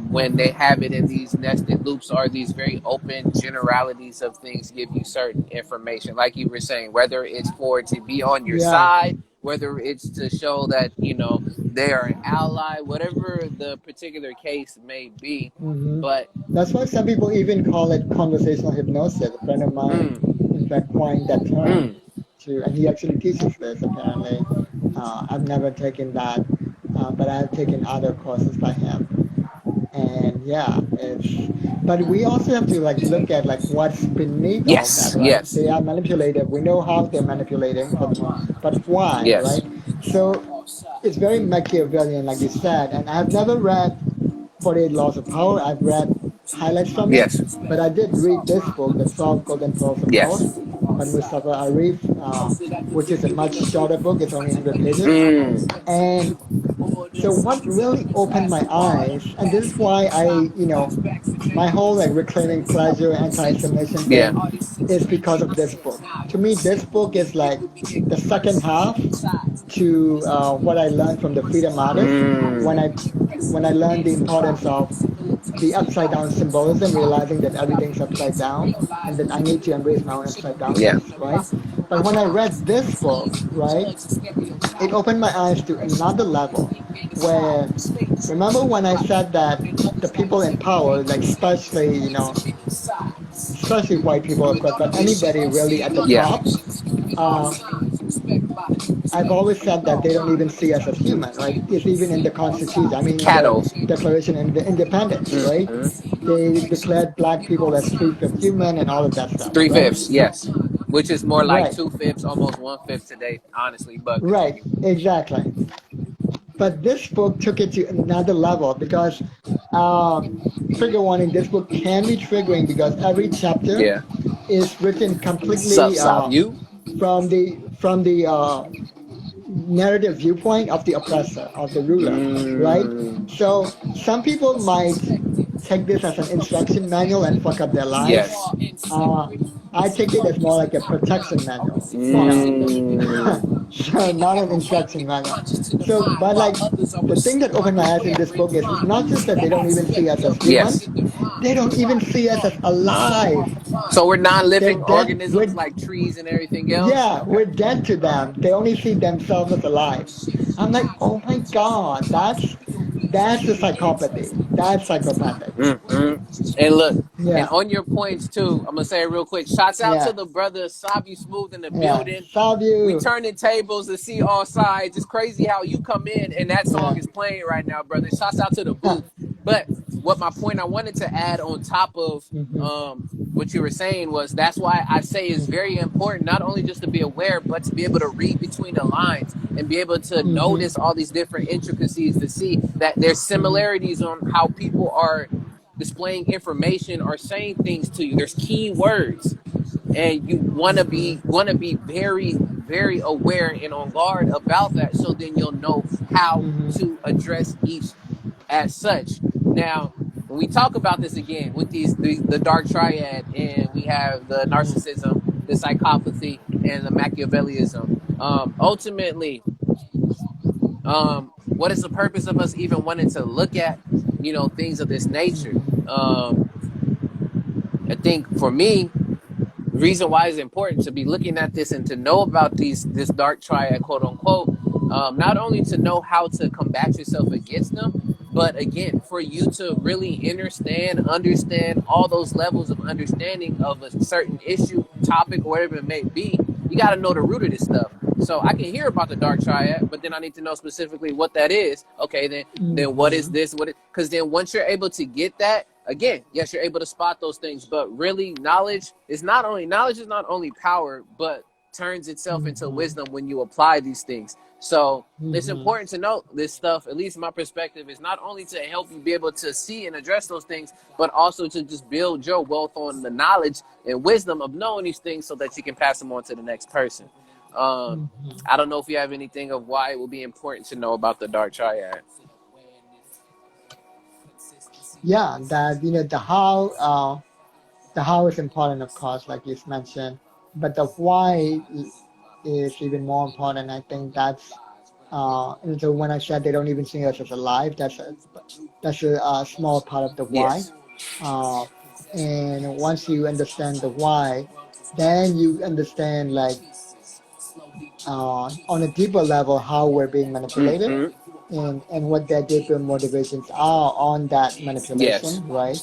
When they have it in these nested loops or these very open generalities of things give you certain information, like you were saying, whether it's for it to be on your Yeah. side, whether it's to show that they are an ally, whatever the particular case may be. Hmm. But That's why some people even call it conversational hypnosis. A friend of mine, mm, in fact, coined that term mm, and he actually teaches this apparently. I've never taken that, but I've taken other courses by him. And yeah, but we also have to like look at like what's beneath all of that, yes, right? yes, They are manipulative. We know how they're manipulating for the most, but why, yes, right? So it's very Machiavellian, like you said, and I've never read 48 Laws of Power. I've read highlights from it, Yes. but I did read this book, The 12 Golden Pearls of Power, Yes. by Mustafa Arif, which is a much shorter book. It's only 100 pages. Mm. And so what really opened my eyes, and this is why my whole like reclaiming pleasure, anti-submission Yeah. thing is because of this book. To me, this book is like the second half to what I learned from the Freedom Artist when I Mm. when I learned the importance of the upside down symbolism, realizing that everything's upside down and that I need to embrace my own upside Yeah. downness, right? But when I read this book, right, it opened my eyes to another level where, remember when I said that the people in power, like especially, especially white people, of course, but anybody really at the Yeah. top, uh, I've always said that they don't even see us as human, right? It's even in the Constitution. I mean, in the Cattle. Declaration of Independence, right? They declared black people as three-fifths human and all of that stuff, Three right? fifths. Yes. Which is more like Right, two fifths, almost one fifth today, honestly. But right, continue. exactly. But this book took it to another level because, uh, trigger warning, this book can be triggering because every chapter Yeah. is written Sup, completely sup, you? from the narrative viewpoint of the oppressor, of the ruler, right? Mm. So some people might take this as an instruction manual and fuck up their lives. Yes. Uh, I take it as more like a protection manual, Mm. so not an instruction manual. So, but like the thing that opened my eyes in this book is it's not just that they don't even see us as Yes. humans, they don't even see us as alive. So we're They're non-living dead. organisms like trees and everything else. Yeah, Okay. we're dead to them. They only see themselves as alive. I'm like, oh my god, that's the psychopathy. That's psychopathic. Mm-hmm. And look, and Yeah, on your points too, I'm gonna say it real quick. Shouts out to yeah, the brother Sabu Smooth in the yeah. building. Saw We you. turning tables to see all sides. It's crazy how you come in and that song Yeah. is playing right now, brother. Shouts out to the booth. But what my point I wanted to add on top of Mm-hmm. what you were saying was that's why I say it's very important not only just to be aware, but to be able to read between the lines and be able to Mm-hmm. notice all these different intricacies to see that there's Mm-hmm. similarities on how people are displaying information or saying things to you. There's key words, and you Mm-hmm. want to be very very aware and on guard about that. So then you'll know how Mm-hmm. to address each as such. Now, when we talk about this again with the dark triad, and we have the Mm-hmm. narcissism, the psychopathy, and the Machiavellianism. Ultimately, what is the purpose of us even wanting to look at, things of this nature? Mm-hmm. I think for me, the reason why it's important to be looking at this and to know about this dark triad, quote unquote, not only to know how to combat yourself against them, but again, for you to really understand all those levels of understanding of a certain issue, topic, or whatever it may be, you got to know the root of this stuff. So I can hear about the dark triad, but then I need to know specifically what that is. Okay, then what is Mm-hmm. this? Because then once you're able to get that, again, yes, you're able to spot those things, but really knowledge is not only power, but turns itself into Mm-hmm. wisdom when you apply these things. So it's Mm-hmm. important to know this stuff. At least my perspective is not only to help you be able to see and address those things, but also to just build your wealth on the knowledge and wisdom of knowing these things so that you can pass them on to the next person. Mm-hmm. I don't know if you have anything of why it will be important to know about the dark triad. Yeah, that the how is important, of course, like you mentioned, but the why is even more important. I think that's and so when I said they don't even see us as alive, that's a small part of the why. Yes. Uh, and once you understand the why, then you understand like on a deeper level how we're being manipulated Mm-hmm. and what their deeper motivations are on that Yes. manipulation, right?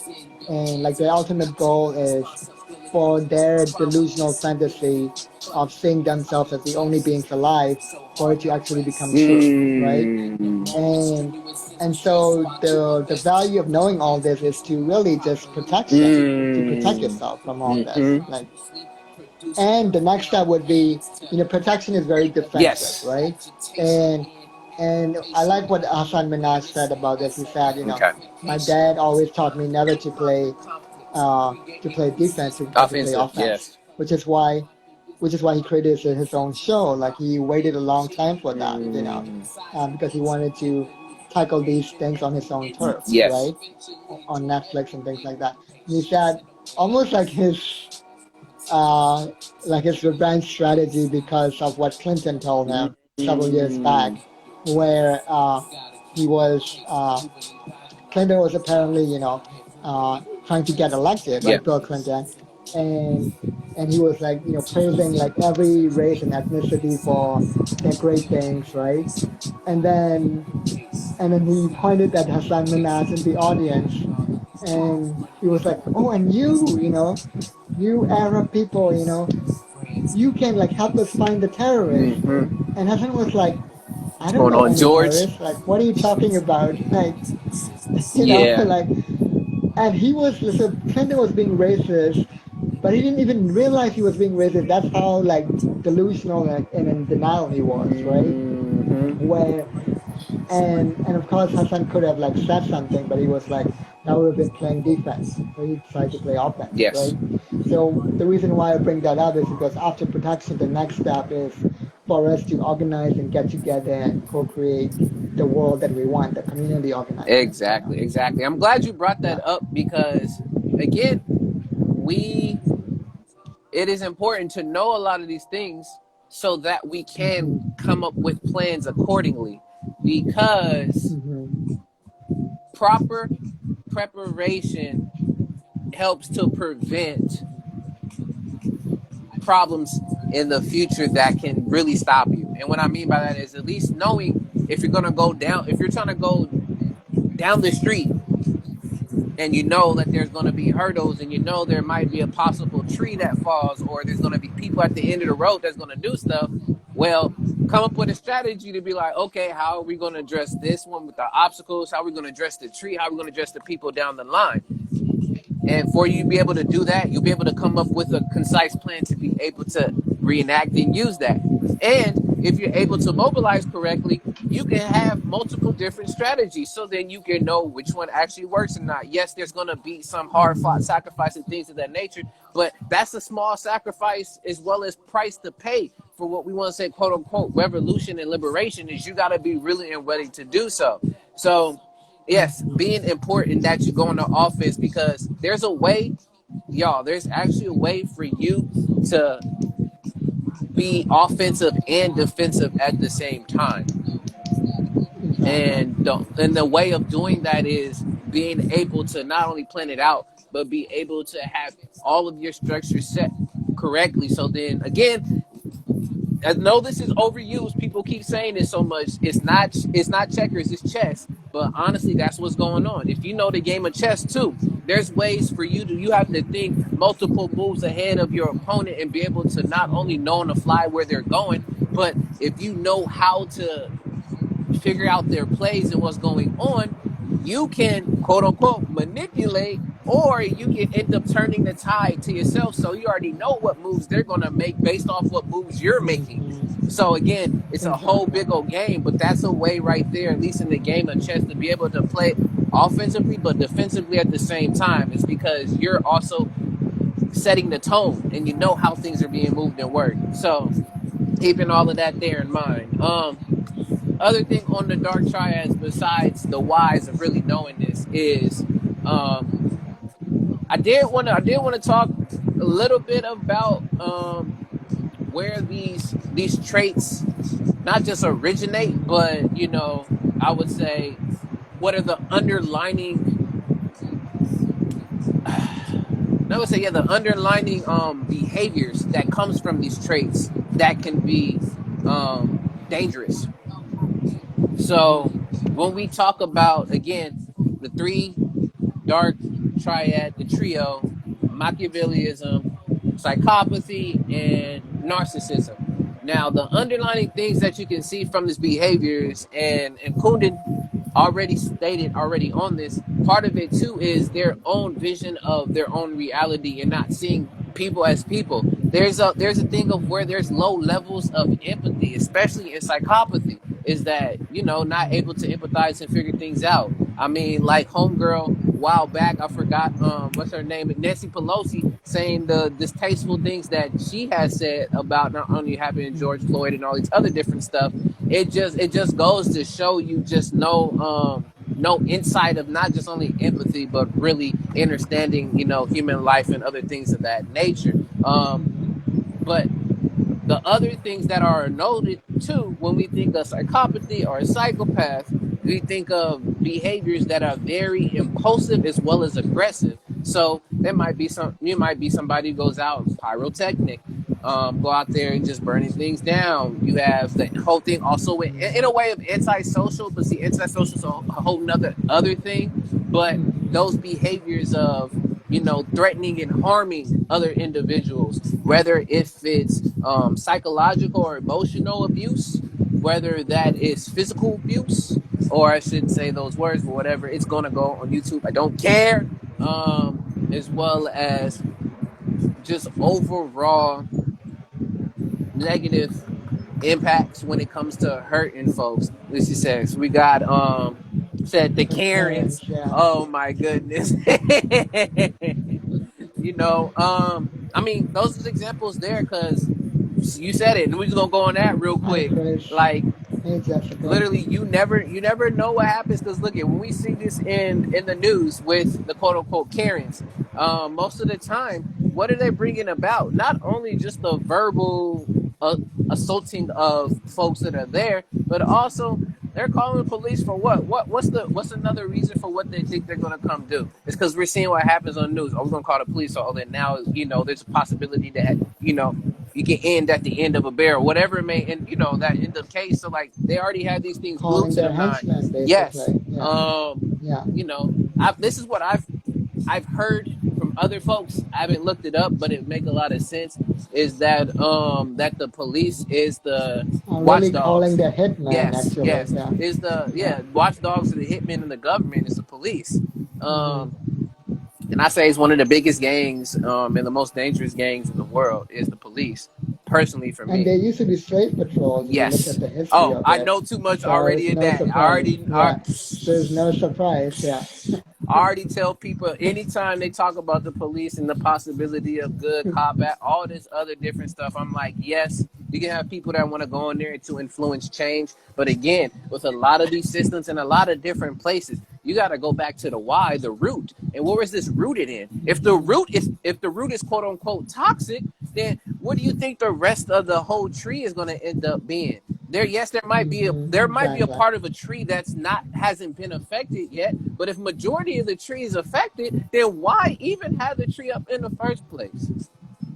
And like the ultimate goal is for their delusional fantasy of seeing themselves as the only beings alive for it to actually become true, right? Mm. And so the value of knowing all this is to really just protection, to protect Mm. yourself from all this. Mm-hmm. Like And the next step would be, protection is very defensive, Yes. right? And and I like what Hassan Minaj said about this. He said, Okay. my dad always taught me never to play defense, but to play Offensive. offense, Yes. which is why he created his own show. Like he waited a long time for that, because he wanted to tackle these things on his own turf, Yes. right? On Netflix and things like that. And he said almost uh, like his revenge strategy because of what Clinton told him several years back, where he was Clinton was apparently trying to get elected, Yeah. right, Bill Clinton, and he was like praising like every race and ethnicity for their great things, right, and then he pointed at Hassan Minaj in the audience, and he was like, oh, and you Arab people, you can like help us find the terrorists. And Hassan was like, I What's don't going know on, any George? terrorists. Like, what are you talking about? Like, Yeah. like, and he was so Clinton was being racist, but he didn't even realize he was being racist. That's how like delusional and in denial he was, right? Where and of course Hassan could have like said something, but he was like that would have been playing defense. So he tried to play offense, Yes. right? So the reason why I bring that up is because after protection, the next step is for us to organize and get together and co-create the world that we want, the community organizing. Exactly. Exactly. I'm glad you brought Yeah. that up because, again, we it is important to know a lot of these things so that we Mm-hmm. can come up with plans accordingly because Mm-hmm. proper preparation helps to prevent problems in the future that can really stop you. And what I mean by that is at least knowing if you're going to go down, if you're trying to go down the street and you know that there's going to be hurdles and you know there might be a possible tree that falls or there's going to be people at the end of the road that's going to do stuff, well, come up with a strategy to be like, okay, how are we going to address this one with the obstacles? How are we going to address the tree? How are we going to address the people down the line? And for you to be able to do that, you'll be able to come up with a concise plan to be able to reenact and use that. And if you're able to mobilize correctly, you can have multiple different strategies. So then you can know which one actually works or not. Yes, there's going to be some hard fought Mm-hmm. sacrifice and things of that nature, but that's a small sacrifice as well as price to pay for what we want to say, quote unquote, revolution and liberation is you got to be willing and ready to do so. So yes, being important that you go on the offense because there's a way, y'all, there's actually a way for you to be offensive and defensive at the same time. Exactly. And the way of doing that is being able to not only plan it out, but be able to have all of your structures set correctly. So then again, I know this is overused. People keep saying it so much. It's not checkers, it's chess. But honestly, that's what's going on. If you know the game of chess too, there's ways for you have to think multiple moves ahead of your opponent and be able to not only know on the fly where they're going, but if you know how to figure out their plays and what's going on, you can quote unquote manipulate, or you can end up turning the tide to yourself. So you already know what moves they're gonna make based off what moves you're making. Mm-hmm. So again, it's a whole Exactly. big old game, but that's a way right there, at least in the game of chess, to be able to play offensively but defensively at the same time. It's because you're also setting the tone and you know how things are being moved and worked. So keeping all of that there in mind. Other thing on the dark triads besides the whys of really knowing this is I did want to talk a little bit about where these traits not just originate, but I would say what are the underlining I would say yeah, the underlining behaviors that comes from these traits that can be dangerous. So when we talk about again the three dark triad, the trio, Machiavellism, psychopathy, and narcissism. Now, the underlying things that you can see from these behaviors, and Kundan already stated already on this, part of it too is their own vision of their own reality and not seeing people as people. there's a thing of where there's low levels of empathy, especially in psychopathy, is that not able to empathize and figure things out. I mean, like homegirl a while back, I forgot what's her name, Nancy Pelosi, saying the distasteful things that she has said about not only happening in George Floyd and all these other different stuff. It just goes to show you just no insight of not just only empathy but really understanding human life and other things of that nature. But the other things that are noted too when we think of psychopathy or a psychopath, we think of behaviors that are very impulsive as well as aggressive. So there might be you might be somebody who goes out pyrotechnic, go out there and just burning things down. You have the whole thing also in a way of antisocial, but see, antisocial is a whole nother other thing. But those behaviors of threatening and harming other individuals, whether if it's psychological or emotional abuse, whether that is physical abuse, or I shouldn't say those words, but whatever, it's gonna go on YouTube. I don't care. As well as just overall negative impacts when it comes to hurting folks. This is says we got said the The Karens. Karens, yeah. Oh my goodness. I mean, those are examples there because you said it, and we're just gonna go on that real Hi, quick. Chris. Like Hey, Jessica. literally, you never know what happens because look at when we see this in the news with the quote unquote Karens. Most of the time, what are they bringing about? Not only just the verbal uh, assaulting of folks that are there, but also they're calling the police for what? What's another reason for what they think they're gonna come do? It's because we're seeing what happens on the news. Oh, we're gonna call the police. So then now there's a possibility that you can end at the end of a barrel, whatever it may, and that end of case. So like they already had these things glued Calling to their the mind. henchmen, Yes. basically. Yeah. Yeah. This is what I've heard from other folks. I haven't looked it up, but it make a lot of sense. Is that the police is the Really calling watchdogs? the hitman, Yes, actually. yes. Yeah. Is the Yeah. watchdogs of the hitmen and the government is the police. Mm-hmm. And I say it's one of the biggest gangs and the most dangerous gangs in the world is the police. Personally, for And me, they used to be slave patrols if you look at yes. the history Oh, of I it. know too much So it's already in no that. surprise. I Yeah. So it's no surprise. Yeah. I already tell people anytime they talk about the police and the possibility of good cop at all this other different stuff, I'm like, yes, you can have people that want to go in there to influence change. But again, with a lot of these systems in a lot of different places, you got to go back to the why, the root. And where is this rooted in? Mm-hmm. If the root is quote unquote toxic, then what do you think the rest of the whole tree is going to end up being? Yes, there might be a Exactly. part of a tree that's not hasn't been affected yet, but if majority of the tree is affected, then why even have the tree up in the first place?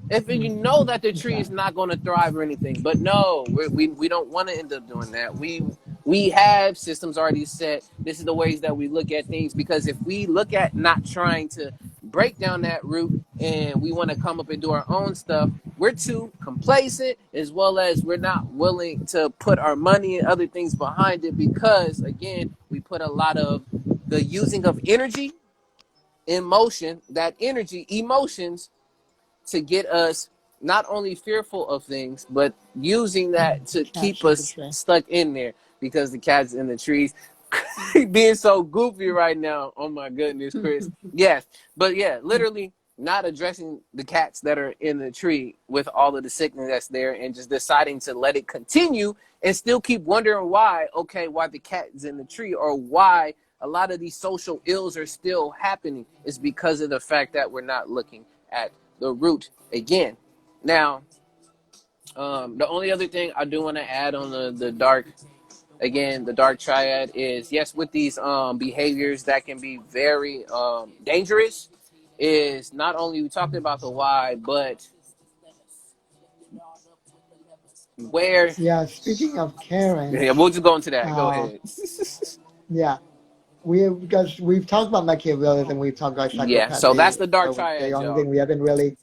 If you know that the tree is Exactly. not going to thrive or anything. But no, we don't want to end up doing that. We have systems already set. This is the ways that we look at things, because if we look at not trying to break down that root and we want to come up and do our own stuff, we're too complacent, as well as we're not willing to put our money and other things behind it, because again, we put a lot of the using of energy, emotion, that energy, emotions, to get us not only fearful of things, but using that to keep Catching the us trend. stuck in there because the cat's in the trees. Being so goofy right now. Oh my goodness, Chris. Yes. But yeah, literally not addressing the cats that are in the tree with all of the sickness that's there and just deciding to let it continue and still keep wondering why, okay, why the cat is in the tree, or why a lot of these social ills are still happening, is because of the fact that we're not looking at the root again. Now, the only other thing I do want to add on the dark, again, the dark triad is, yes, with these behaviors that can be very dangerous, is not only we talked about the why, but where. Yeah. Speaking of Yeah, Karens, we'll just go into that. Go uh, ahead. yeah, because we've talked about Machiavellism, we've talked about Yeah, so that's psychopathy. the dark The triad, only y'all. thing we haven't really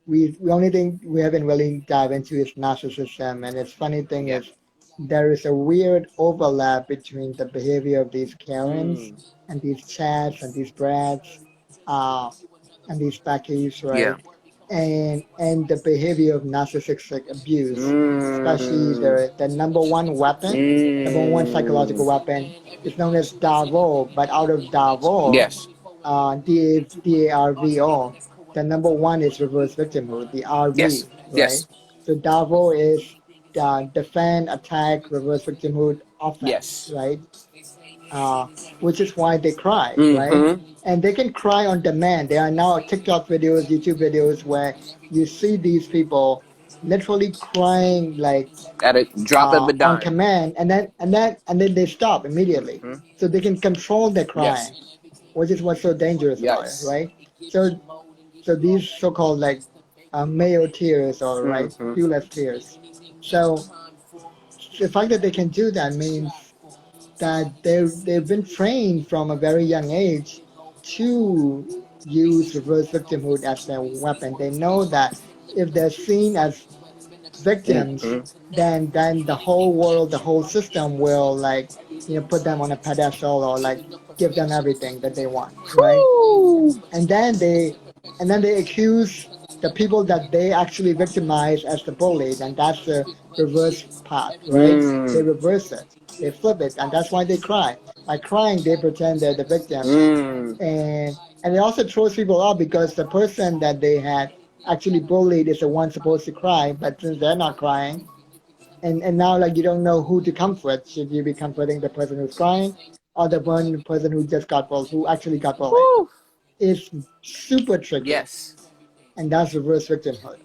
we only thing we haven't really dive into is narcissism. And its funny thing Yeah. is there is a weird overlap between the behavior of these Karens Mm, and these Chads and these Brads, uh, and these Packies, yeah. right? and the behavior of narcissistic abuse, especially Mm. the number one weapon, number one psychological Mm. weapon is known as DARVO, but out of DARVO, Yes. DARVO, the number one is reverse victimhood, the Yes. RV, right? Yes. So DARVO is defend, attack, reverse victimhood, offense, Yes. right? uh, which is why they cry, right? Mm-hmm. And they can cry on demand. There are now TikTok videos, YouTube videos where you see these people literally crying like At a drop of a on dime. command, and then they stop immediately, Mm-hmm. so they can control their Yes. crying, which is what's so dangerous about it, Yes. right? So these so-called like male tears or right Mm-hmm. hueless tears. So the fact that they can do that means that they've been trained from a very young age to use reverse victimhood as their weapon. They know that if they're seen as victims, Mm-hmm. then the whole world, the whole system will like put them on a pedestal or like give them everything that they want, right? Woo! and then they and then they accuse the people that they actually victimize as the bullied, and that's the reverse path, right? They Mm. reverse it, they flip it, and that's why they cry. By crying, they pretend they're the victims, Mm. and it also throws people off because the person that they had actually bullied is the one supposed to cry, but since they're not crying, and now like you don't know who to comfort. Should you be comforting the person who's crying or the one person who just got bullied, who actually got bullied? Woo! Is super tricky, Yes. and that's reverse victimhood.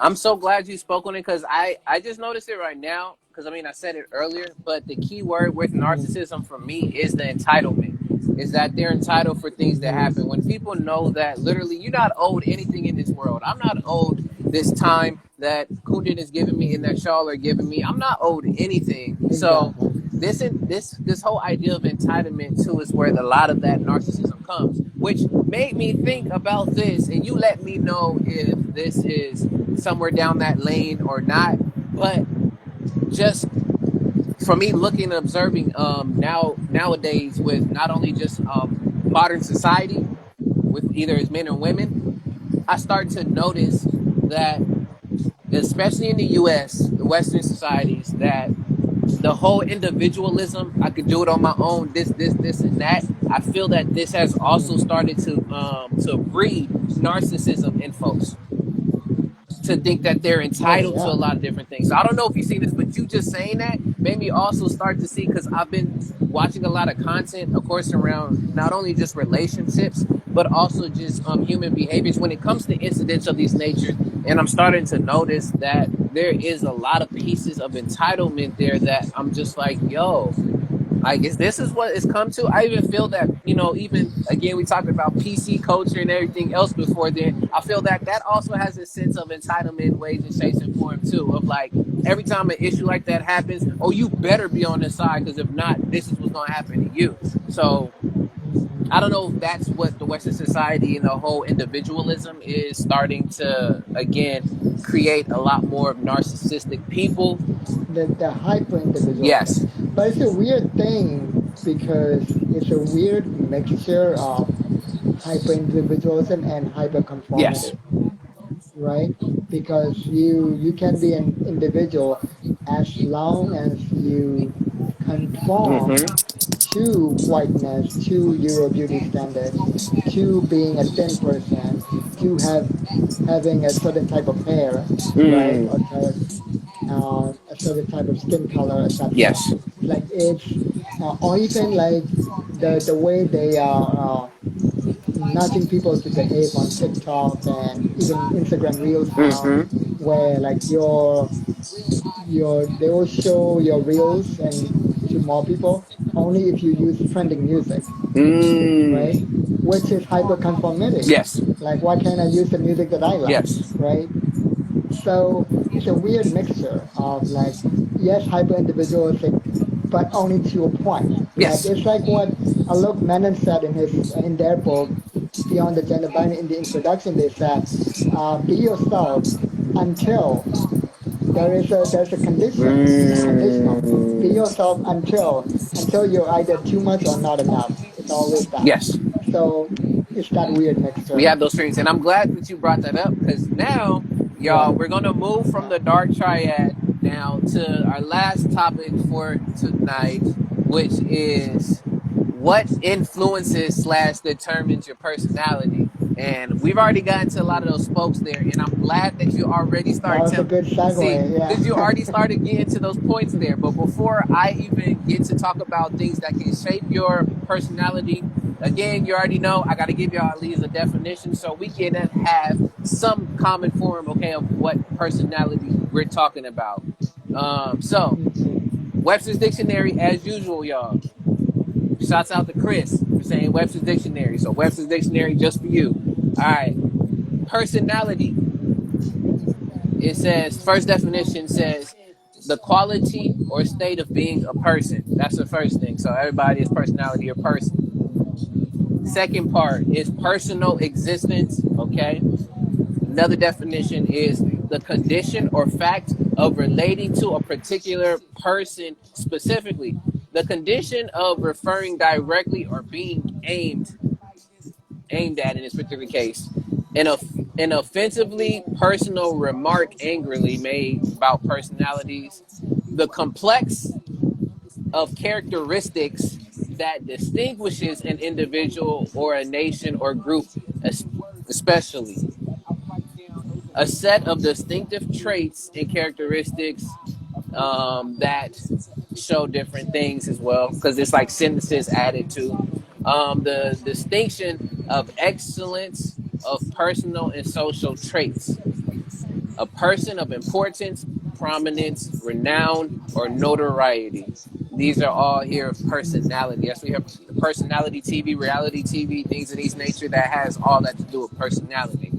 I'm so glad you spoke on it because I just noticed it right now because I mean I said it earlier, but the key word with Mm-hmm. narcissism for me is the entitlement. Is that they're entitled for things that Mm-hmm. happen. When people know that literally you're not owed anything in this world. I'm not owed this time that Kundan is giving me and that Shawl are giving me. I'm not owed anything. So Exactly. this whole idea of entitlement too is where a lot of that narcissism comes, which made me think about this. And you let me know if this is somewhere down that lane or not. But just for me, looking and observing nowadays with not only just modern society with either as men or women, I start to notice that especially in the U.S., the Western societies, that the whole individualism, I could do it on my own, this, and that. I feel that this has also Mm-hmm. started to breed narcissism in folks to think that they're Oh entitled to a yeah. lot of different things. So I don't know if you've seen this, but you just saying that made me also start to see because I've been watching a lot of content, of course, around not only just relationships but also just human behaviors when it comes to incidents of these natures. And I'm starting to notice that there is a lot of pieces of entitlement there that I'm just like, yo, I guess this is what it's come to. I even feel that, even again, we talked about PC culture and everything else before then. I feel that that also has a sense of entitlement in ways and shapes and form too. Of like, every time an issue like that happens, oh, you better be on this side because if not, this is what's going to happen to you. So Mm-hmm. I don't know if that's what the Western society and the whole individualism is starting to, again, create a lot more of narcissistic people. The hyper individualism, Yes. but it's a weird thing because it's a weird mixture of hyper individualism and hyper Yes. conformity, right? Because you can be an individual as long as you conform Mm-hmm. to whiteness, to Euro beauty standards, to being a thin person, to having a certain type of hair, right, or Mm. a certain type of skin color, etc. Yes. Like it's or even like the way they are nudging people to behave on TikTok and even Instagram Reels now, Mm-hmm. where like your they will show your reels and to more people only if you use trending music, right? Mm. Which is hyperconformity. Yes. Like, why can't I use the music that I like, Yes. right? So it's a weird mixture of like, yes, hyper individualistic, but only to a point. Like Yes. it's like what Alok Menon said in their book Beyond the Gender Binary. In the introduction, they said, "Be yourself until there's a condition. It's conditional. Be Mm. yourself until you're either too much or not enough. It's always that. Yes. So it's that weird We mixture. have those strings, and I'm glad that you brought that up because now, y'all, Yeah. we're gonna move from the Dark Triad now to our last topic for tonight, which is what influences slash determines your personality. And we've already gotten to a lot of those spokes there, and I'm glad that you already That started was a telling. good See, segue. because you already Yeah. started getting to those points there. But before I even get to talk about things that can shape your personality, again, you already know I got to give y'all at least a definition so we can have some common form, okay, of what personality we're talking about. So, Mhm. Webster's Dictionary, as usual, y'all. Shouts out to Chris for saying Webster's Dictionary. So, Webster's Dictionary just for you. All right. Personality. It says, first definition says, the quality or state of being a person. That's the first thing. So, everybody is personality or person. Second part is personal existence, okay? Another definition is the condition or fact of relating to a particular person specifically. The condition of referring directly or being aimed at in this particular case. An offensively personal remark angrily made about personalities. The complex of characteristics that distinguishes an individual or a nation or group, especially a set of distinctive traits and characteristics that show different things as well, because it's like sentences added to the distinction of excellence of personal and social traits, a person of importance, prominence, renown, or notoriety. These are all here of personality. Yes, we have personality TV, reality TV, things of these nature that has all that to do with personality.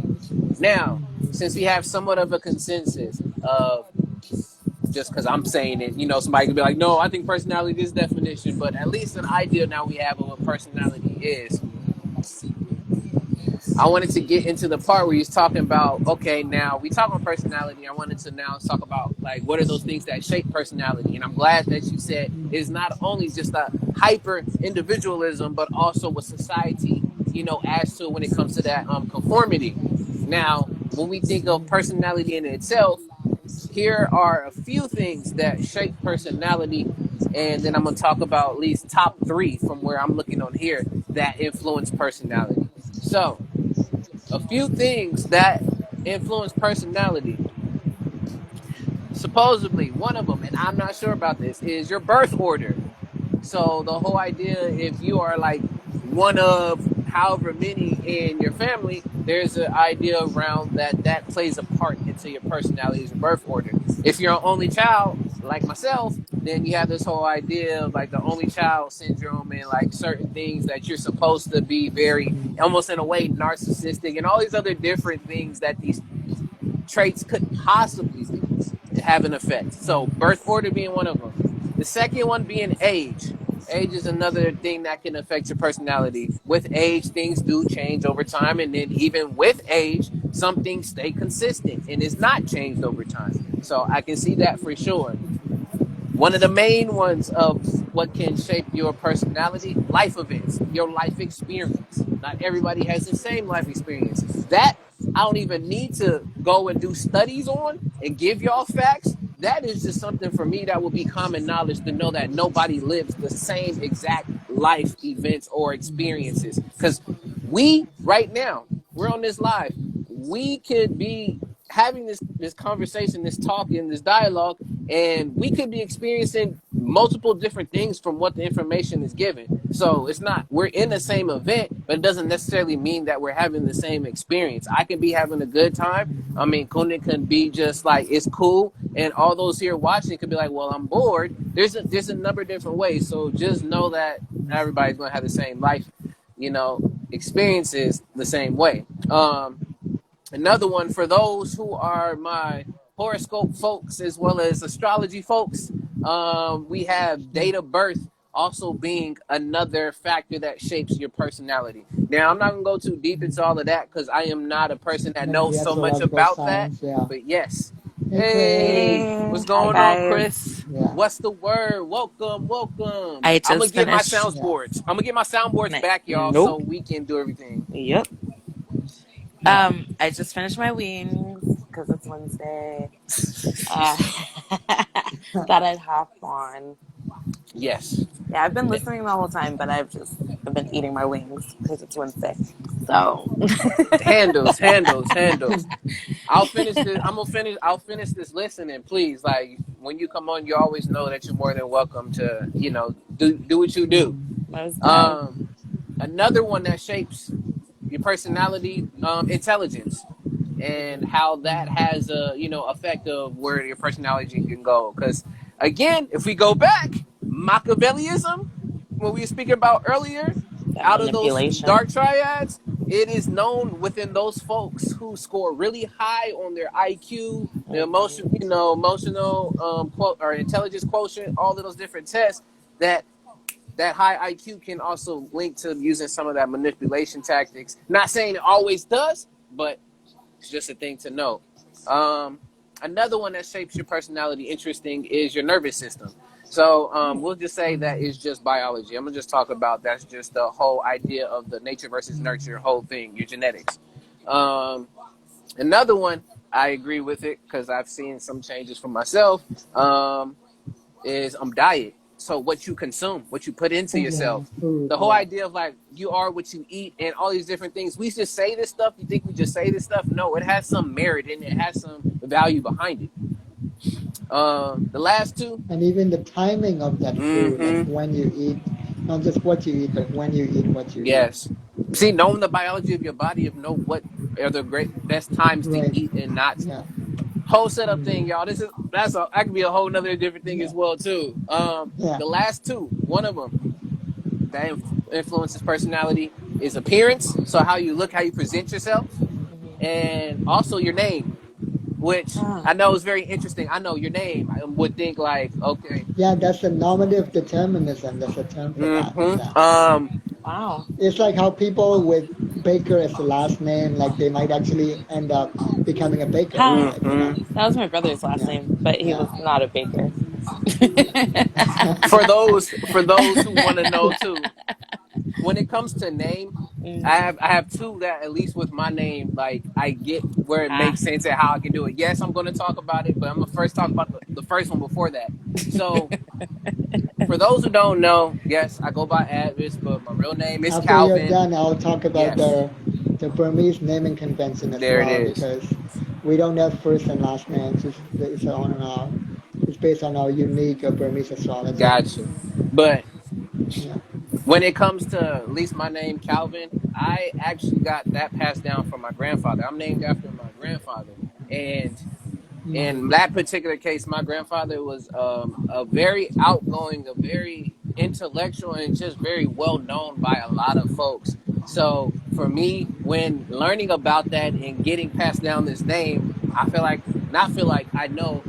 Now, Mhm. since we have somewhat of a consensus of just because I'm saying it, somebody could be like, no, I think personality is definition, but at least an idea now we have of what personality is. I wanted to get into the part where he's talking about, okay, now we talk about personality. I wanted to now talk about like what are those things that shape personality. And I'm glad that you said it's not only just a hyper individualism, but also what society, adds to when it comes to that conformity. Now, when we think of personality in itself, here are a few things that shape personality, and then I'm gonna talk about at least top three from where I'm looking on here that influence personality. So, a few things that influence personality. Supposedly, one of them, and I'm not sure about this, is your birth order. So the whole idea, if you are like one of however many in your family, there's an idea around that plays a part into your personality as your birth order. If you're an only child, like myself, then you have this whole idea of like the only child syndrome and like certain things that you're supposed to be very, almost in a way, narcissistic and all these other different things that these traits could possibly have an effect. So birth order being one of them. The second one being age. Age is another thing that can affect your personality. With age, things do change over time, and then even with age, some things stay consistent and is not changed over time. So I can see that for sure. One of the main ones of what can shape your personality, life events, your life experience. Not everybody has the same life experience. That I don't even need to go and do studies on and give y'all facts. That is just something for me that will be common knowledge to know that nobody lives the same exact life events or experiences. Because we, right now, we're on this live. We could be having this conversation, this talking, this dialogue, and we could be experiencing multiple different things from what the information is given. So it's not we're in the same event, but it doesn't necessarily mean that we're having the same experience. I can be having a good time. I mean, Kundan can be just like it's cool, and all those here watching could be like, well, I'm bored. There's a number of different ways. So just know that everybody's gonna have the same life, experiences the same way. Another one for those who are my horoscope folks as well as astrology folks, we have date of birth also being another factor that shapes your personality. Now, I'm not going to go too deep into all of that because I am not a person that Like knows the so much astrological about that. signs, yeah. But yes, Hey, Hey, Chris. Hey, what's hi going on, guys. Chris? Yeah, What's the word? Welcome, welcome. I I'm gonna just get my finished. yeah. soundboards. I'm gonna get my soundboards back, y'all, so Nope. we can do everything. Yep. Yeah. I just finished my wings because it's Wednesday. Uh, thought I'd hop on. Yes, Yeah, I've been listening the whole time, but I've been eating my wings because it's Wednesday. So. handles. I'll finish this. I'm gonna finish. I'll finish this listening, please. Like when you come on, you always know that you're more than welcome to, do what you do. Mm. Most deaf. Um, Another one that shapes your personality, intelligence, and how that Mm. has a effect of where your personality can go. Because again, if we go back, Machiavellism, what we were speaking about earlier, That out of those manipulation. dark triads, it is known within those folks who score really high on their IQ, the Hmm. emotional quote or intelligence quotient, all of those different tests that high IQ can also link to using some of that manipulation tactics. Not saying it always does, but it's just a thing to know. Um, Another one that shapes your personality, interesting, is your nervous system. So we'll just say that Mm. is just biology. I'm gonna just talk about that's just the whole idea of the nature versus nurture Mm. whole thing, your genetics. Um, Another one, I agree with it because I've seen some changes for myself. Is diet. So what you consume, what you put into Yeah, yourself. food. The whole Yeah. idea of like you are what you eat and all these different things. We just say this stuff. You think we just say this stuff? No, it has some merit and it has some value behind it. The last two. And even the timing of that food, like Mm-hmm. when you eat, not just what you eat, but when you eat what you eat. Yes. See, knowing the biology of your body, of know what are the great best times to Right. eat and not. Yeah. Whole setup thing, Mm. y'all. That could be a whole nother different thing Yeah. as well too. Yeah. The last two, one of them that influences personality is appearance. So how you look, how you present yourself, and also your name, which Ah, I know is very interesting. I know your name. I would think like, okay, Yeah, that's a normative determinism. That's a term for that. Yeah. wow. It's like how people with Baker as the last name, like they might actually end up becoming a baker, Ha. like, you know? That was my brother's last Yeah. name, but he Yeah. was not a baker. for those who want to know too, when it comes to name, Mm. I have two that at least with my name, like I get where it Ah. makes sense and how I can do it. Yes, I'm going to talk about it, but I'm gonna first talk about the first one before that. So for those who don't know, yes, I go by A.D.V.I.S.S, but my real name is After you're Calvin. done, I'll talk about Yes, the Burmese naming convention as there it well, is. because we don't have first and last names. It's based on our unique Burmese astrology. Gotcha. But Yeah. when it comes to at least my name, Calvin, I actually got that passed down from my grandfather. I'm named after my grandfather, and in Mm. that particular case, my grandfather was a very outgoing, a very intellectual, and just very well known by a lot of folks. So for me, when learning about that and getting passed down this name, I feel like not feel like I know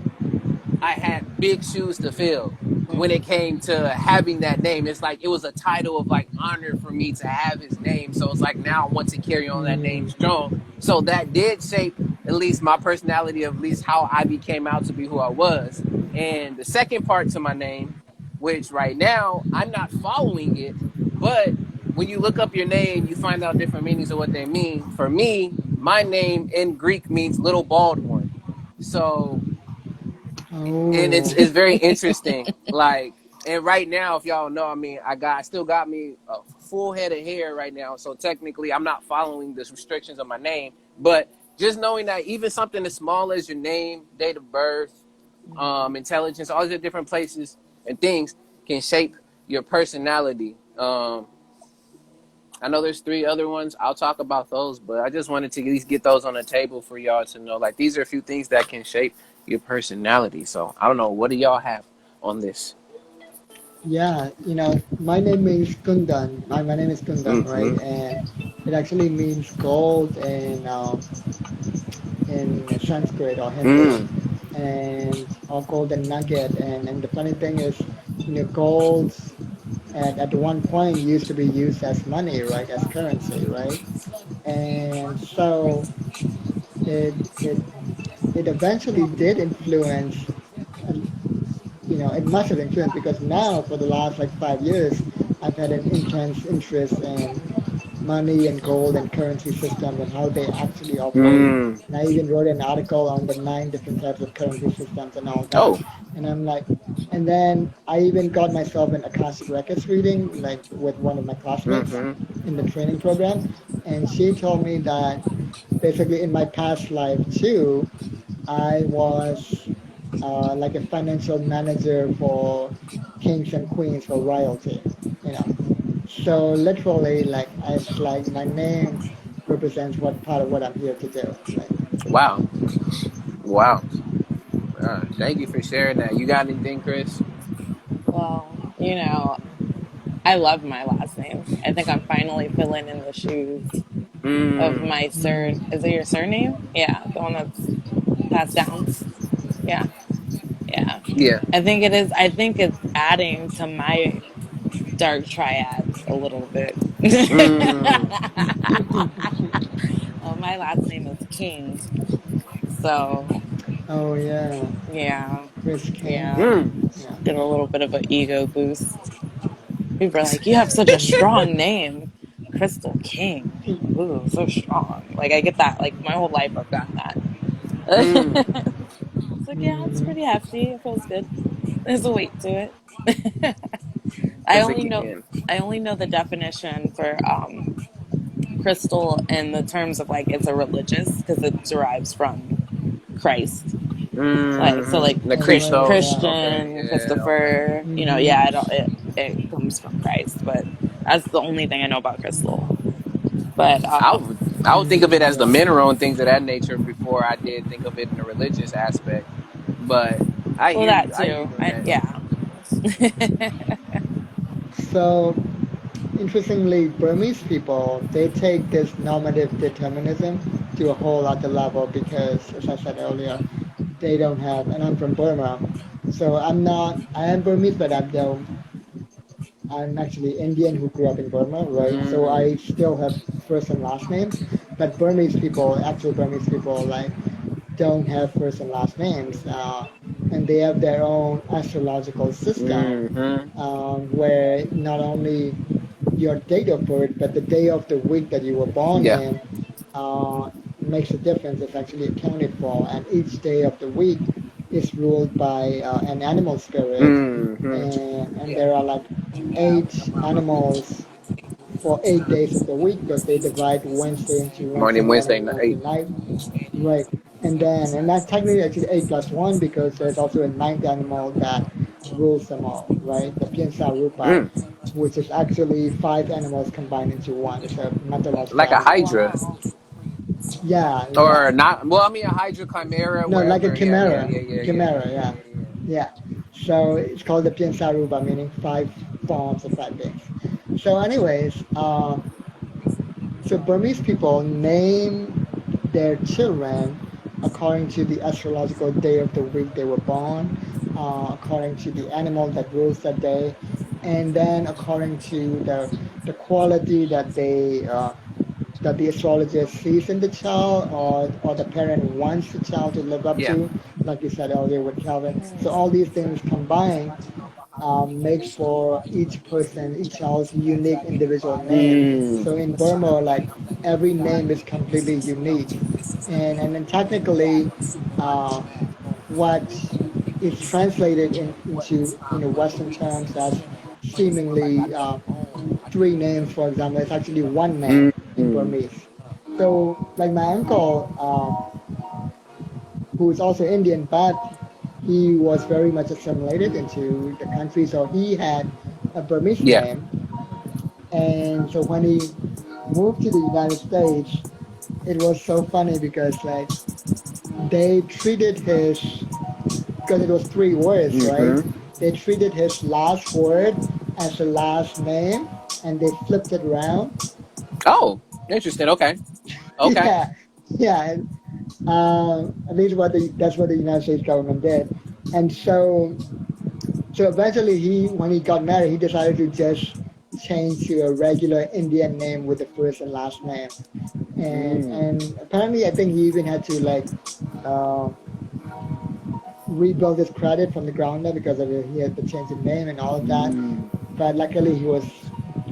I had big shoes to fill when it Mm. came to having that name. It's like it was a title of like honor for me to have his name. So it's like now I want to carry on that name Mm. strong. So that did shape at least my personality, of at least how I became out to be who I was. And the second part to my name, which right now I'm not following it, but when you look up your name, you find out different meanings of what they mean. For me, my name in Greek means little bald one. So and Oh. it's very interesting. Like, and right now, if y'all know, I mean, I still got me a full head of hair right now. So technically, I'm not following the restrictions of my name. But just knowing that even something as small as your name, date of birth, intelligence, all the different places and things can shape your personality. I know there's three other ones. I'll talk about those, but I just wanted to at least get those on the table for y'all to know. Like these are a few things that can shape your personality. So I don't know. What do y'all have on this? Yeah, my name is Kundan. My name is Kundan, right? Mm-hmm. And it actually means gold in Sanskrit or Hindi, Mm. and or golden nugget. And the funny thing is, gold at one point used to be used as money, right, as currency, right? And so it it eventually did influence, uh, it must have influenced because now for the last like 5 years, I've had an intense interest in money and gold and currency systems and how they actually operate. Mm. And I even wrote an article on the 9 different types of currency systems and all that. Oh. And I'm like, and then I even got myself an Akashic Records reading, like with one of my classmates Mm-hmm. in the training program. And she told me that basically in my past life too, I was like a financial manager for kings and queens for royalty, you know. So literally, like it's like my name represents what part of what I'm here to do. Like, Wow. Wow. Thank you for sharing that. You got anything, Chris? Well, I love my last name. I think I'm finally filling in the shoes of Mm. my mm, is it your surname? Yeah, the one that's passed down. Yeah, yeah. Yeah. I think it's adding to my dark triads a little bit. Mm. My last name is King, so oh yeah, yeah, Chris King. yeah. Mm. Yeah. Get a little bit of an ego boost. People are like, "You have such a strong name, Crystal King. Ooh, so strong." Like I get that. Like my whole life, I've gotten that. Mm. It's like, yeah, it's Mm-hmm. pretty hefty. It feels good. There's a weight to it. I Chris only know again. I only know the definition for crystal in the terms of like it's a religious because it derives from Christ. Like so, like Mm-hmm. The Oh right, Christos. yeah. Okay. Christian Yeah. Okay. Christopher. Mm-hmm. Yeah, it comes from Christ, but that's the only thing I know about crystal. But I would think of it Mm, as the yeah. mineral and things of that nature before I did think of it in the religious aspect. But I well, hear that you. I hear you too. on that. Yeah. So interestingly, Burmese people they take this normative determinism to a whole other level because, as I said earlier, they don't have. And I'm from Burma, so I'm not. I am Burmese, but I'm actually Indian who grew up in Burma, right? So Mm. I still have first and last names. But actual Burmese people, like don't have first and last names, and they have their own astrological system Mm-hmm. where not only your date of birth, but the day of the week that you were born Yeah. in makes a difference. It's actually accounted for, and each day of the week is ruled by an animal spirit, Mm-hmm. and there are like 8 animals for 8 days of the week because they divide Wednesday into Wednesday Morning morning Wednesday and Wednesday night. night. Right. And that's technically actually 8 plus 1 because there's also a ninth animal that rules them all, right? The Piensa Rupa, Mm. which is actually 5 animals combined into one. It's a Like a mythological. Oh hydra. wow. Yeah, yeah. Or not, well, I mean, a hydra chimera, No, like a wherever. Yeah, yeah, chimera. yeah, yeah, yeah, Chimera, yeah, yeah. yeah, Yeah. So it's called the Piensa Rupa, meaning 5 forms of 5 beings. So, anyways, so Burmese people name their children according to the astrological day of the week they were born, according to the animal that rules that day, and then according to the quality that the astrologer sees in the child or the parent wants the child to live up yeah. to, like you said earlier with Calvin. So Hmm. all these things combined makes for each person, each child's unique individual name. Mm. So in Burma, like every name is completely unique, and then technically, uh, what is translated into Western terms as seemingly 3 names, for example, it's actually one name in Mm. Burmese. So, like my uncle, who is also Indian, but he was very much assimilated into the country, so he had a Burmese Yeah. name. And so when he moved to the United States, it was so funny because like they treated his because it was 3 words, right? Mm-hmm. They treated his last word as the last name, and they flipped it around. Oh, interesting. Okay. Okay. Yeah, yeah. At least that's what the United States government did, and so eventually when he got married, he decided to just change to a regular Indian name with the first and last name, and Mm. and apparently I think he even had to like rebuild his credit from the ground up because of he had the change in name and all of that. Mm. But luckily, he was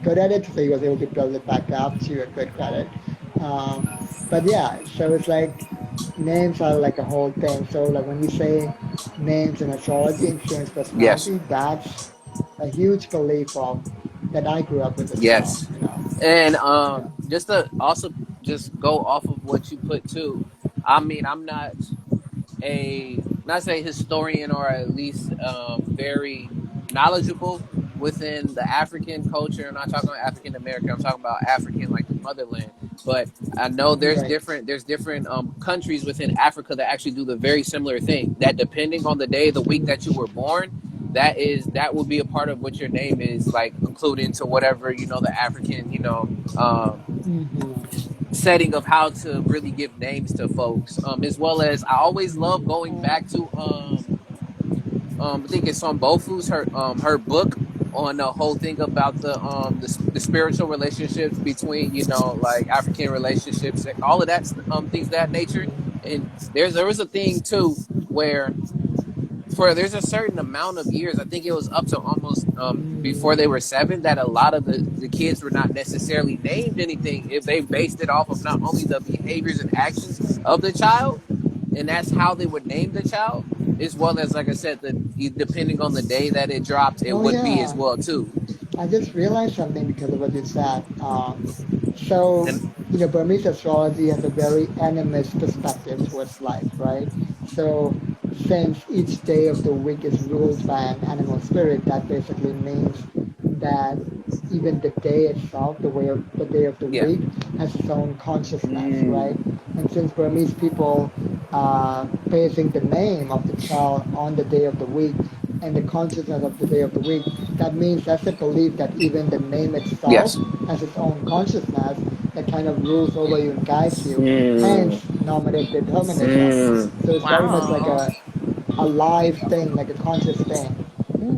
good at it, so he was able to build it back up to a good credit. Um, but yeah, so it's like names are like a whole thing. So like when you say names in astrology influence Yes. personality, that's a huge belief of that I grew up with as well. Yes. You know. And Yeah. just to also just go off of what you put too. I mean, I'm not a not say historian or at least very knowledgeable within the African culture. I'm not talking about African American. I'm talking about African like the motherland. But I know Right. there's different countries within Africa that actually do the very similar thing. That depending on the day of the week that you were born, that will be a part of what your name is like including to whatever the African Mm-hmm. setting of how to really give names to folks. As well as I always love going back to I think it's on Bofu's her book on the whole thing about the spiritual relationships between like African relationships, all of that things of that nature. And there was a thing too where for there's a certain amount of years, I think it was up to almost before they were 7, that a lot of the kids were not necessarily named anything if they based it off of not only the behaviors and actions of the child, and that's how they would name the child, as well as like I said, depending on the day that it dropped, it Oh would be as yeah. well too. I just realized something because of what you said. So, And Burmese astrology has a very animist perspective towards life, right? So, since each day of the week is ruled by an animal spirit, that basically means that even the day itself, the day of the yeah. week, has its own consciousness, right? Mm. And since Burmese people basing the name of the child on the day of the week and the consciousness of the day of the week, that means that's a belief that even the name itself Yes. has its own consciousness that kind of rules over you and guides you. Mm. Hence, normative determinism. Mm. So it's very much like Wow. a live thing, like a conscious thing.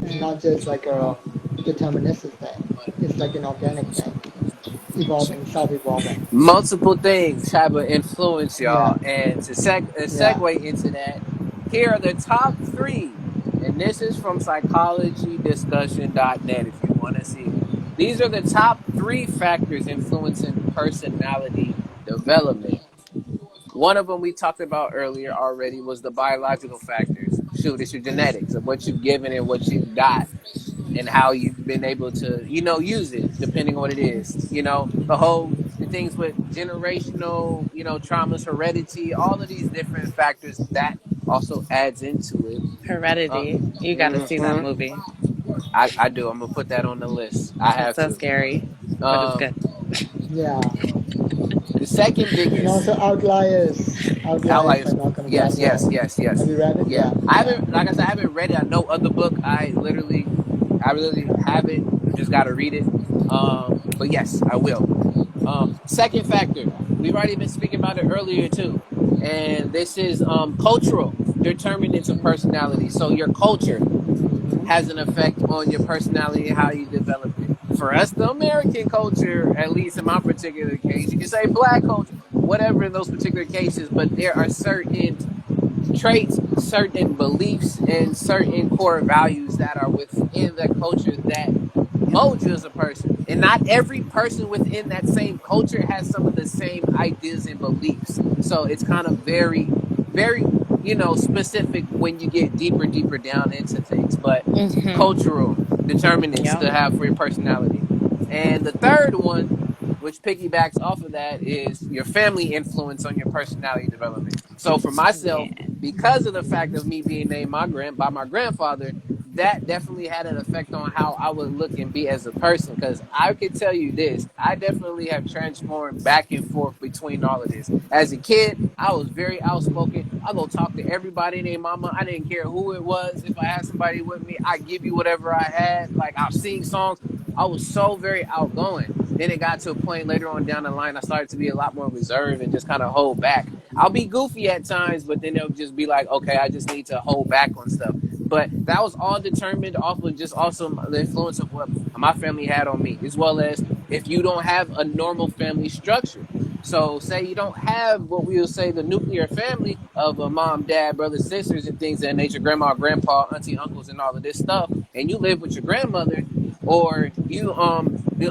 It's Hmm. not just like a deterministic thing. It's like an organic thing, evolving, self-evolving. Multiple things have an influence, Yeah, y'all. And to yeah. segue into that, here are the top 3. And this is from psychologydiscussion.net if you want to see it. These are the top 3 factors influencing personality development. One of them we talked about earlier already was the biological factors. Shoot, it's your genetics of what you've given and what you've got and how you've been able to, use it depending on what it is. The whole the things with generational, traumas, heredity, all of these different factors that also adds into it. Uh, Heredity. You got to see that mm-hmm. movie. I do. I'm gonna put that on the list. I It's have so to. scary, but it's Um, good. Yeah. the second And biggest also Outliers by Outliers. Malcolm Yes, yes, Gladwell. yes, yes. Have you read it? Yeah, Yeah, I yeah. haven't. Like I said, I haven't read it. I know other book. I really have it. I just got to read it. But yes, I will. Second factor, we've already been speaking about it earlier too, and this is cultural determinants of personality. So your culture Mm-hmm. has an effect on your personality and how you develop it. For us, the American culture, at least in my particular case, you can say black culture, whatever in those particular cases, but there are certain traits, certain beliefs, and certain core values that are within the culture that mold you as a person. And not every person within that same culture has some of the same ideas and beliefs. So it's kind of very, specific when you get deeper down into things. But Mm-hmm. cultural determinants Yep. to have for your personality. And the third one, which piggybacks off of that, is your family influence on your personality development. So for myself, Yeah. because of the fact of me being named by my grandfather, that definitely had an effect on how I would look and be as a person. Because I could tell you this, I definitely have transformed back and forth between all of this. As a kid, I was very outspoken. I go talk to everybody named mama. I didn't care who it was. If I had somebody with me, I give you whatever I had. Like I'll sing songs. I was so very outgoing. Then it got to a point later on down the line, I started to be a lot more reserved and just kind of hold back. I'll be goofy at times, but then it'll just be like, okay, I just need to hold back on stuff. But that was all determined off of just also the influence of what my family had on me, as well as if you don't have a normal family structure. So say you don't have what we would say the nuclear family of a mom, dad, brothers, sisters, and things of that nature, grandma, grandpa, auntie, uncles, and all of this stuff, and you live with your grandmother, or you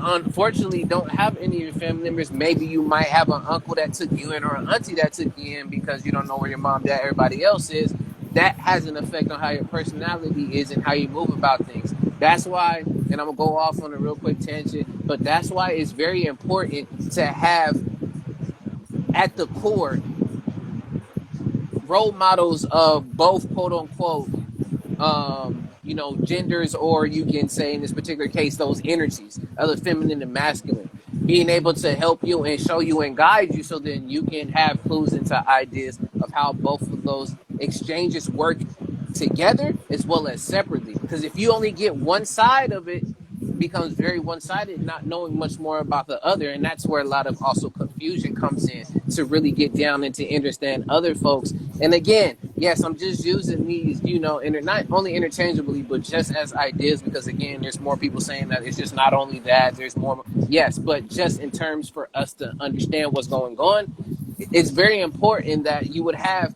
unfortunately don't have any of your family members. Maybe you might have an uncle that took you in or an auntie that took you in because you don't know where your mom, dad, everybody else is. That has an effect on how your personality is and how you move about things. That's why, and I'm gonna go off on a real quick tangent, but that's why it's very important to have at the core role models of both quote unquote genders, or you can say in this particular case those energies of the feminine and masculine, being able to help you and show you and guide you, so then you can have clues into ideas of how both of those exchanges work together as well as separately. Because if you only get one side of it, becomes very one-sided, not knowing much more about the other, and that's where a lot of also confusion comes in, to really get down and to understand other folks. And again, yes, I'm just using these, not only interchangeably, but just as ideas, because again, there's more people saying that it's just not only that, there's more, yes, but just in terms for us to understand what's going on, it's very important that you would have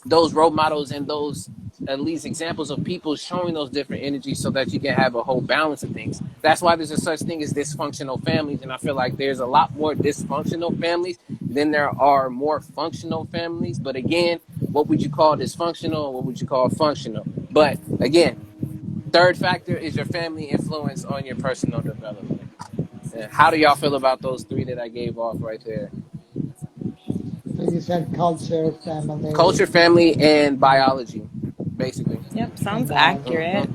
those role models and those at least examples of people showing those different energies, so that you can have a whole balance of things. That's why there's a such thing as dysfunctional families, and I feel like there's a lot more dysfunctional families than there are more functional families. But again, what would you call dysfunctional? What would you call functional? But again, third factor is your family influence on your personal development. And how do y'all feel about those three that I gave off right there? So you said culture, Culture, family, family, and biology, basically. Yep, and sounds biology. accurate.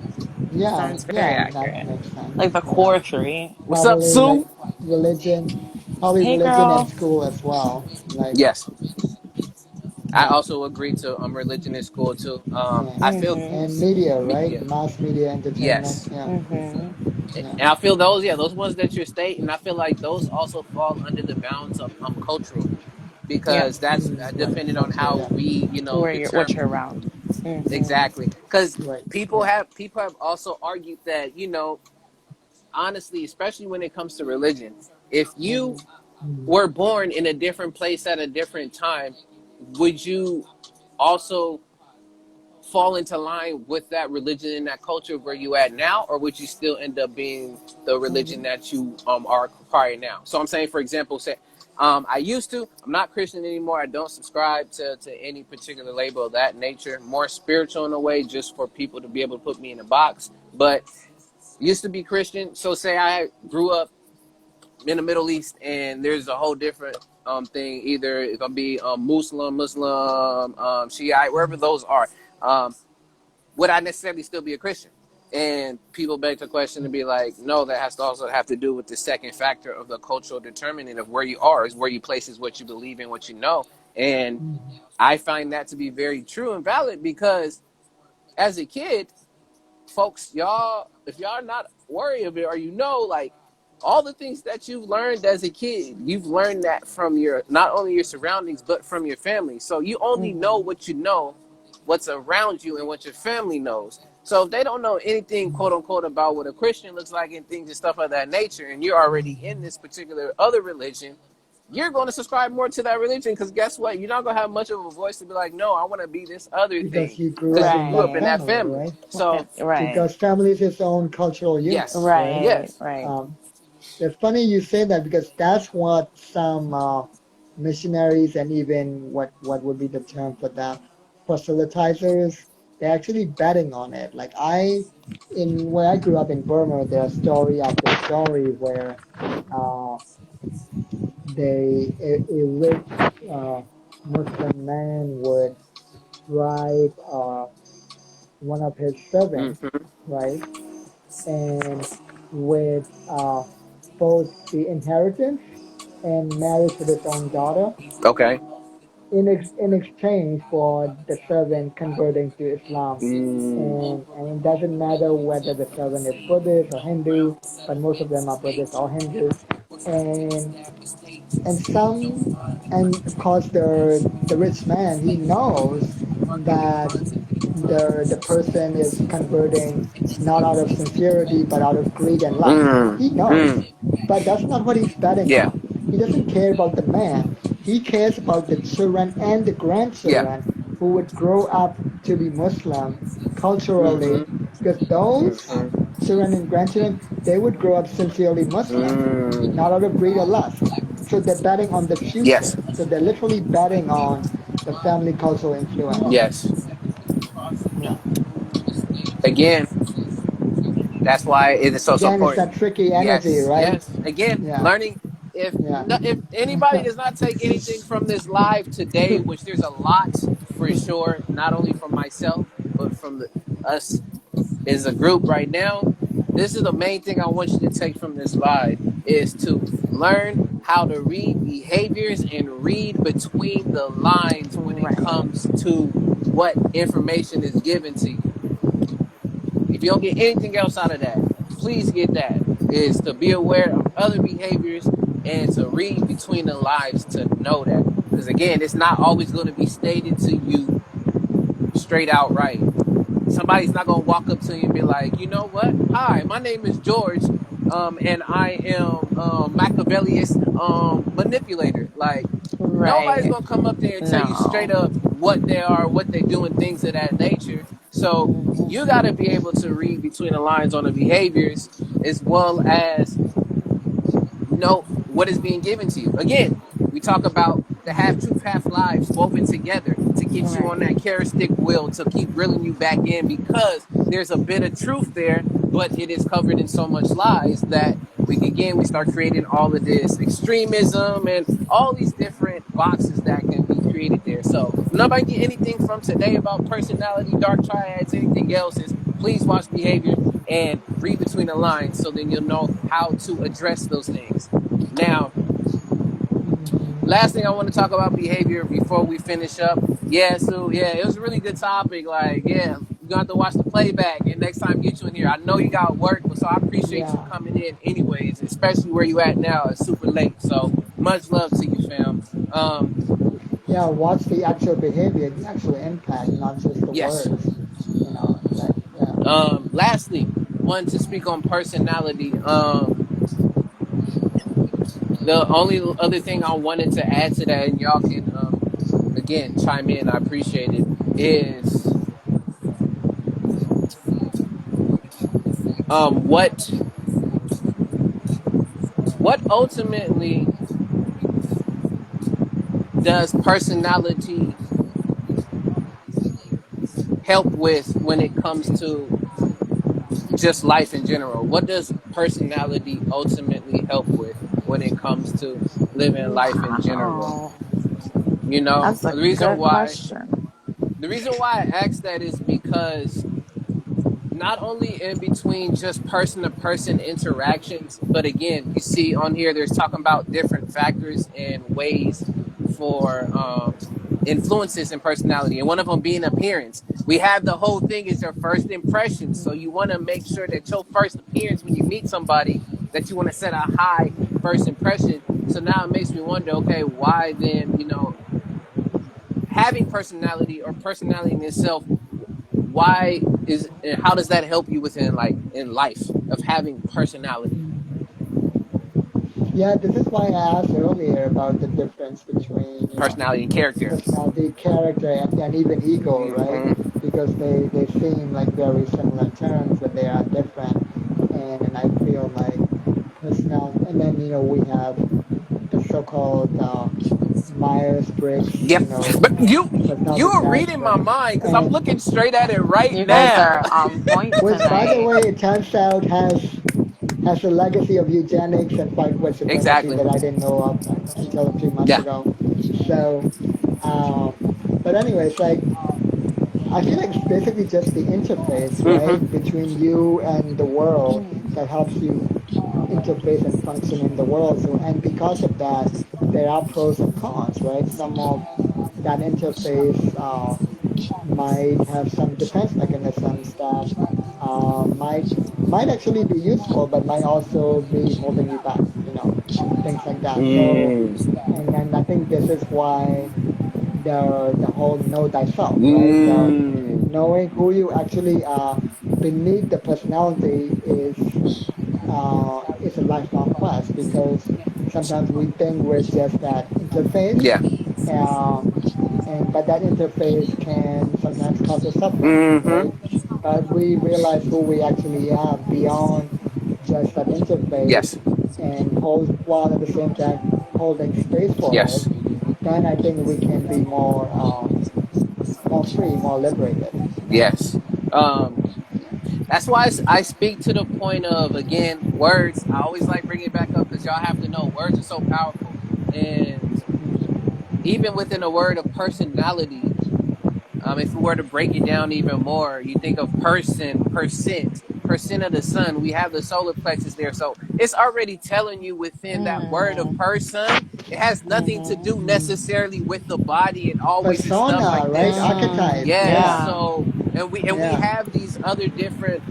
Yeah, Sounds very yeah, that accurate. makes sense. Like the Yeah, core three. What's up, probably like Sue? religion, probably Hey, religion and girl. school as well. Like, Yes, I yeah, also agree to religion in school too. and I feel Mm-hmm. and media, right? media. Mass media, entertainment. Yes, Yeah, Mm-hmm. yeah. and I feel those, yeah, those ones that you're stating, I feel like those also fall under the bounds of cultural, Yep. because that's Right, depending on culture. how Yeah, we What you're determine around. Mm-hmm. exactly. Because right, people right. have also argued that honestly, especially when it comes to religion, if you Mm. were born in a different place at a different time, would you also fall into line with that religion and that culture where you at now, or would you still end up being the religion Mm. that you are prior now? So I'm saying, for example, say I used to, I'm not Christian anymore. I don't subscribe to any particular label of that nature. More spiritual in a way, just for people to be able to put me in a box. But used to be Christian. So say I grew up in the Middle East, and there's a whole different thing. Either it's gonna be Muslim, Shiite, wherever those are. Um, would I necessarily still be a Christian? And people beg the question to be like, no, that has to also have to do with the second factor of the cultural determinant of where you are, is where you place is what you believe in, what you know. And Mm. I find that to be very true and valid, because as a kid, folks, y'all, if y'all not worried of it, or like all the things that you've learned as a kid, you've learned that from your not only your surroundings but from your family. So you only know Mm. what you know, what's around you, and what your family knows. So if they don't know anything, Mm. quote unquote, about what a Christian looks like and things and stuff of that nature, and you're already in Mm. this particular other religion, you're going to subscribe more to that religion, because guess what? You're not going to have much of a voice to be like, no, I want to be this other Because thing, you grew because up you in grew that up in Right. that family, family. right? So, Right. Because family is its own cultural unit, yes, right? Right. yes. Right. Um, it's funny you say that because that's what some missionaries and even what would be the term for that, proselytizers, they're actually betting on it. Like in where I grew up in Burma, there's story after story where uh, a rich Muslim man would bribe one of his servants, Mm-hmm. right? And with both the inheritance and marriage with his own daughter Okay. in exchange for the servant converting to Islam. Mm. And it doesn't matter whether the servant is Buddhist or Hindu, but most of them are Buddhist or Hindu. And and some and of course the rich man, he knows that the person is converting not out of sincerity but out of greed and lust. Mm. He knows, Mm. but that's not what he's betting Yeah. on. he doesn't care about the man. He cares about the children and the Yeah. grandchildren who would grow up to be Muslim culturally, Mm-hmm. because those Mm-hmm. children and grandchildren, they would grow up sincerely Muslim, not Mm. out of greed or lust. So they're betting on the Yes. future. So they're literally betting on the family cultural influence. Yes. Yeah. Again, that's why it is so Again, it's important. that tricky energy, Yes. right? Yes. Again, Yeah. learning. If Yeah. no, if anybody does not take anything from this live today, which there's a lot for sure, not only from myself but from us as a group right now, this is the main thing I want you to take from this live is to learn how to read behaviors and read between the lines when it Right. comes to what information is given to you. If you don't get anything else out of that, please get that. Is to be aware of other behaviors and to read between the lines to know that. Because again, it's not always going to be stated to you straight out right. Somebody's not gonna walk up to you and be like, you know what? Hi, my name is George, and I am Machiavelli's manipulator. Like nobody's Right. gonna come up there and tell you straight No. up what they are, what they do, and things of that nature. So you got to be able to read between the lines on the behaviors as well as know what is being given to you. Again, we talk about the half truth, half lives woven together to get you on Right. that carrot stick wheel to keep reeling you back in because there's a bit of truth there, but it is covered in so much lies that we start creating all of this extremism and all these different boxes that can be created there. So if nobody get anything from today about personality, dark triads, anything else, is please watch behavior and read between the lines so then you'll know how to address those things. Now, last thing I want to talk about behavior before we finish up. Yeah, so yeah, it was a really good topic. Like, yeah, you're gonna have to watch the playback and next time get you in here. I know you got work, but so I appreciate you Yeah. coming in anyways, especially where you at now. It's super late. So much love to you, fam. Yeah. What's the actual behavior, the actual impact, not just the Yes. words? It's like, yeah. Lastly, wanted to speak on personality. The only other thing I wanted to add to that, and y'all can again chime in, I appreciate it, is what ultimately does personality help with when it comes to just life in general? What does personality ultimately help with when it comes to living life in general? Wow. You know, That's a good question. the reason why I ask that is because not only in between just person to person interactions, but again, you see on here, there's talking about different factors and ways for influences in personality, and one of them being appearance. We have the whole thing is your first impression, so you want to make sure that your first appearance when you meet somebody, that you want to set a high first impression. So now it makes me wonder, okay, why then, having personality or personality in itself, why is and how does that help you within like in life of having personality? Yeah, this is why I asked earlier about the difference between, Personality and character. personality, character, and even ego, right? Mm-hmm. Because they seem like very similar terms, but they are different. And I feel like personality, and then, we have the so-called Myers-Briggs, Yep. But you personality are test, reading my right? mind because I'm And looking straight at it right You guys now. are on point which, by the tonight. way, it turns out has a legacy of eugenics and white supremacy Exactly. that I didn't know of until a few months Yeah. ago. So, um, but anyways, like, I feel like it's basically just the interface, right, Mm-hmm. between you and the world that helps you interface and function in the world. So, and because of that, there are pros and cons, right? Some of that interface might have some defense mechanisms that might actually be useful, but might also be holding you back, things like that. So, Mm. and then I think this is why the whole know thyself, right? The Mm. knowing who you actually are beneath the personality is a lifelong quest, because sometimes we think we're just that interface, Yeah. um, and but that interface can sometimes cause us suffering, Mm-hmm. right? But we realize who we actually are beyond just that interface, Yes. and hold while at the same time holding space for it. Yes. Then I think we can be more free, more liberated. Yes. Um, that's why I speak to the point of, again, words. I always like bringing it back up because y'all have to know words are so powerful. And even within a word of personality, if we were to break it down even more, you think of percent of the sun. We have the solar plexus there, so it's already telling you within that word of Mm. person. It has nothing to do Mm-hmm. necessarily with the body and always and stuff Persona, like right? this. Mm. Archetype. Yes, Yeah, Yeah. so and we yeah. have these other different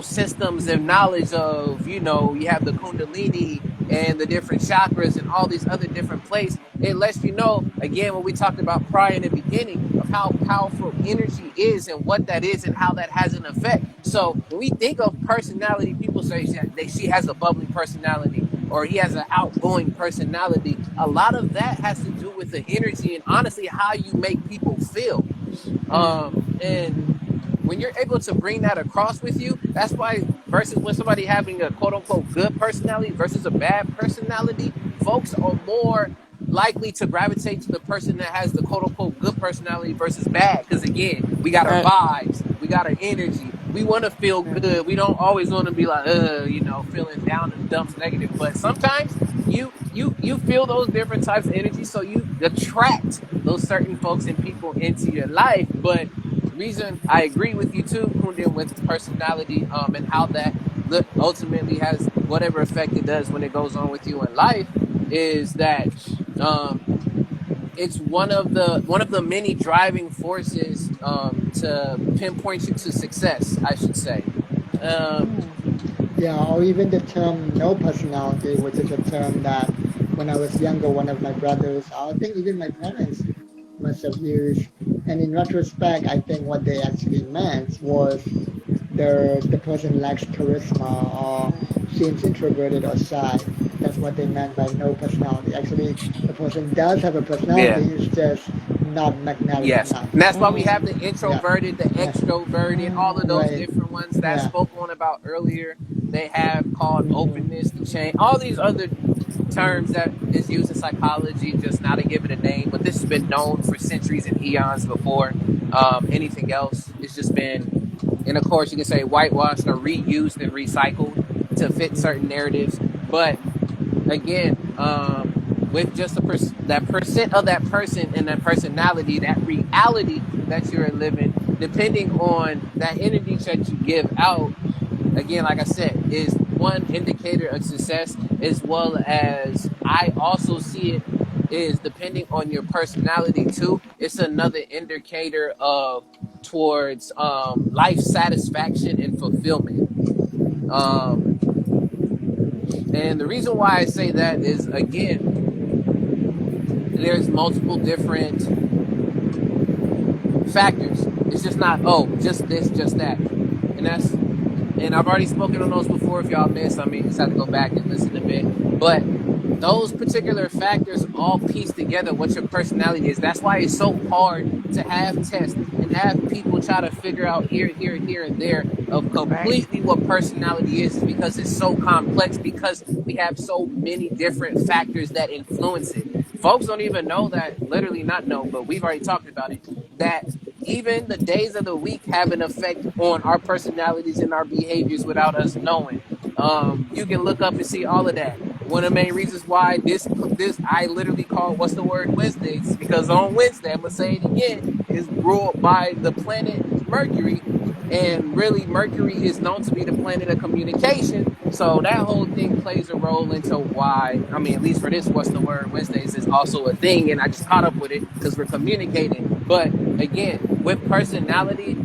systems and knowledge of you have the kundalini and the different chakras and all these other different places. It lets you know, again, what we talked about prior in the beginning, of how powerful energy is and what that is and how that has an effect. So when we think of personality, people say she has a bubbly personality or he has an outgoing personality. A lot of that has to do with the energy and honestly how you make people feel. And Hmm. when you're able to bring that across with you, that's why versus when somebody having a quote unquote good personality versus a bad personality, folks are more likely to gravitate to the person that has the quote unquote good personality versus bad. Because again, we got our Right. vibes, we got our energy, we want to feel good. We don't always want to be like, feeling down in the dumps, negative. But sometimes you feel those different types of energy, so you attract those certain folks and people into your life. But the reason I agree with you too, Kundan, with personality, and how that ultimately has whatever effect it does when it goes on with you in life, is that um, it's one of the many driving forces to pinpoint you to success, I should say. Um, Yeah, or even the term no personality, which is a term that when I was younger, one of my brothers, I think even my parents must have used. And in retrospect, I think what they actually meant was the person lacks charisma or seems introverted or shy. That's what they meant by no personality. Actually, the person does have a yeah. personality, it's just not magnetic Yes, enough. and that's why we have Mm. the Yeah, introverted, the yeah, extroverted, all of those right. different ones that I Yeah. spoke on about earlier. They have called Hmm. openness to change, all these other terms that is used in psychology, just now to give it a name. But this has been known for centuries and eons before anything else. It's just been, and of course, you can say whitewashed or reused and recycled to fit certain narratives. But again, with just that percent of that person and that personality, that reality that you're living, depending on that energy that you give out, again, like I said, is one indicator of success, as well as I also see it is depending on your personality too. It's another indicator of towards life satisfaction and fulfillment. Um, and the reason why I say that is, again, there's multiple different factors. It's just not, oh, just this, just that. And I've already spoken on those before. If y'all missed, I mean, you just have to go back and listen a bit. But those particular factors all piece together what your personality is. That's why it's so hard to have tests and have people try to figure out here, and there of Right. completely what personality is because it's so complex because we have so many different factors that influence it. Folks don't even know that, literally not know, but we've already talked about it, that even the days of the week have an effect on our personalities and our behaviors without us knowing. You can look up and see all of that. One of the main reasons why this I literally call what's the word Wednesdays is because on Wednesday, I'm gonna say it again, is ruled by the planet Mercury, and really Mercury is known to be the planet of communication. So that whole thing plays a role into why, I mean, at least for this what's the word Wednesdays is also a thing, and I just caught up with it because we're communicating. But again, with personality,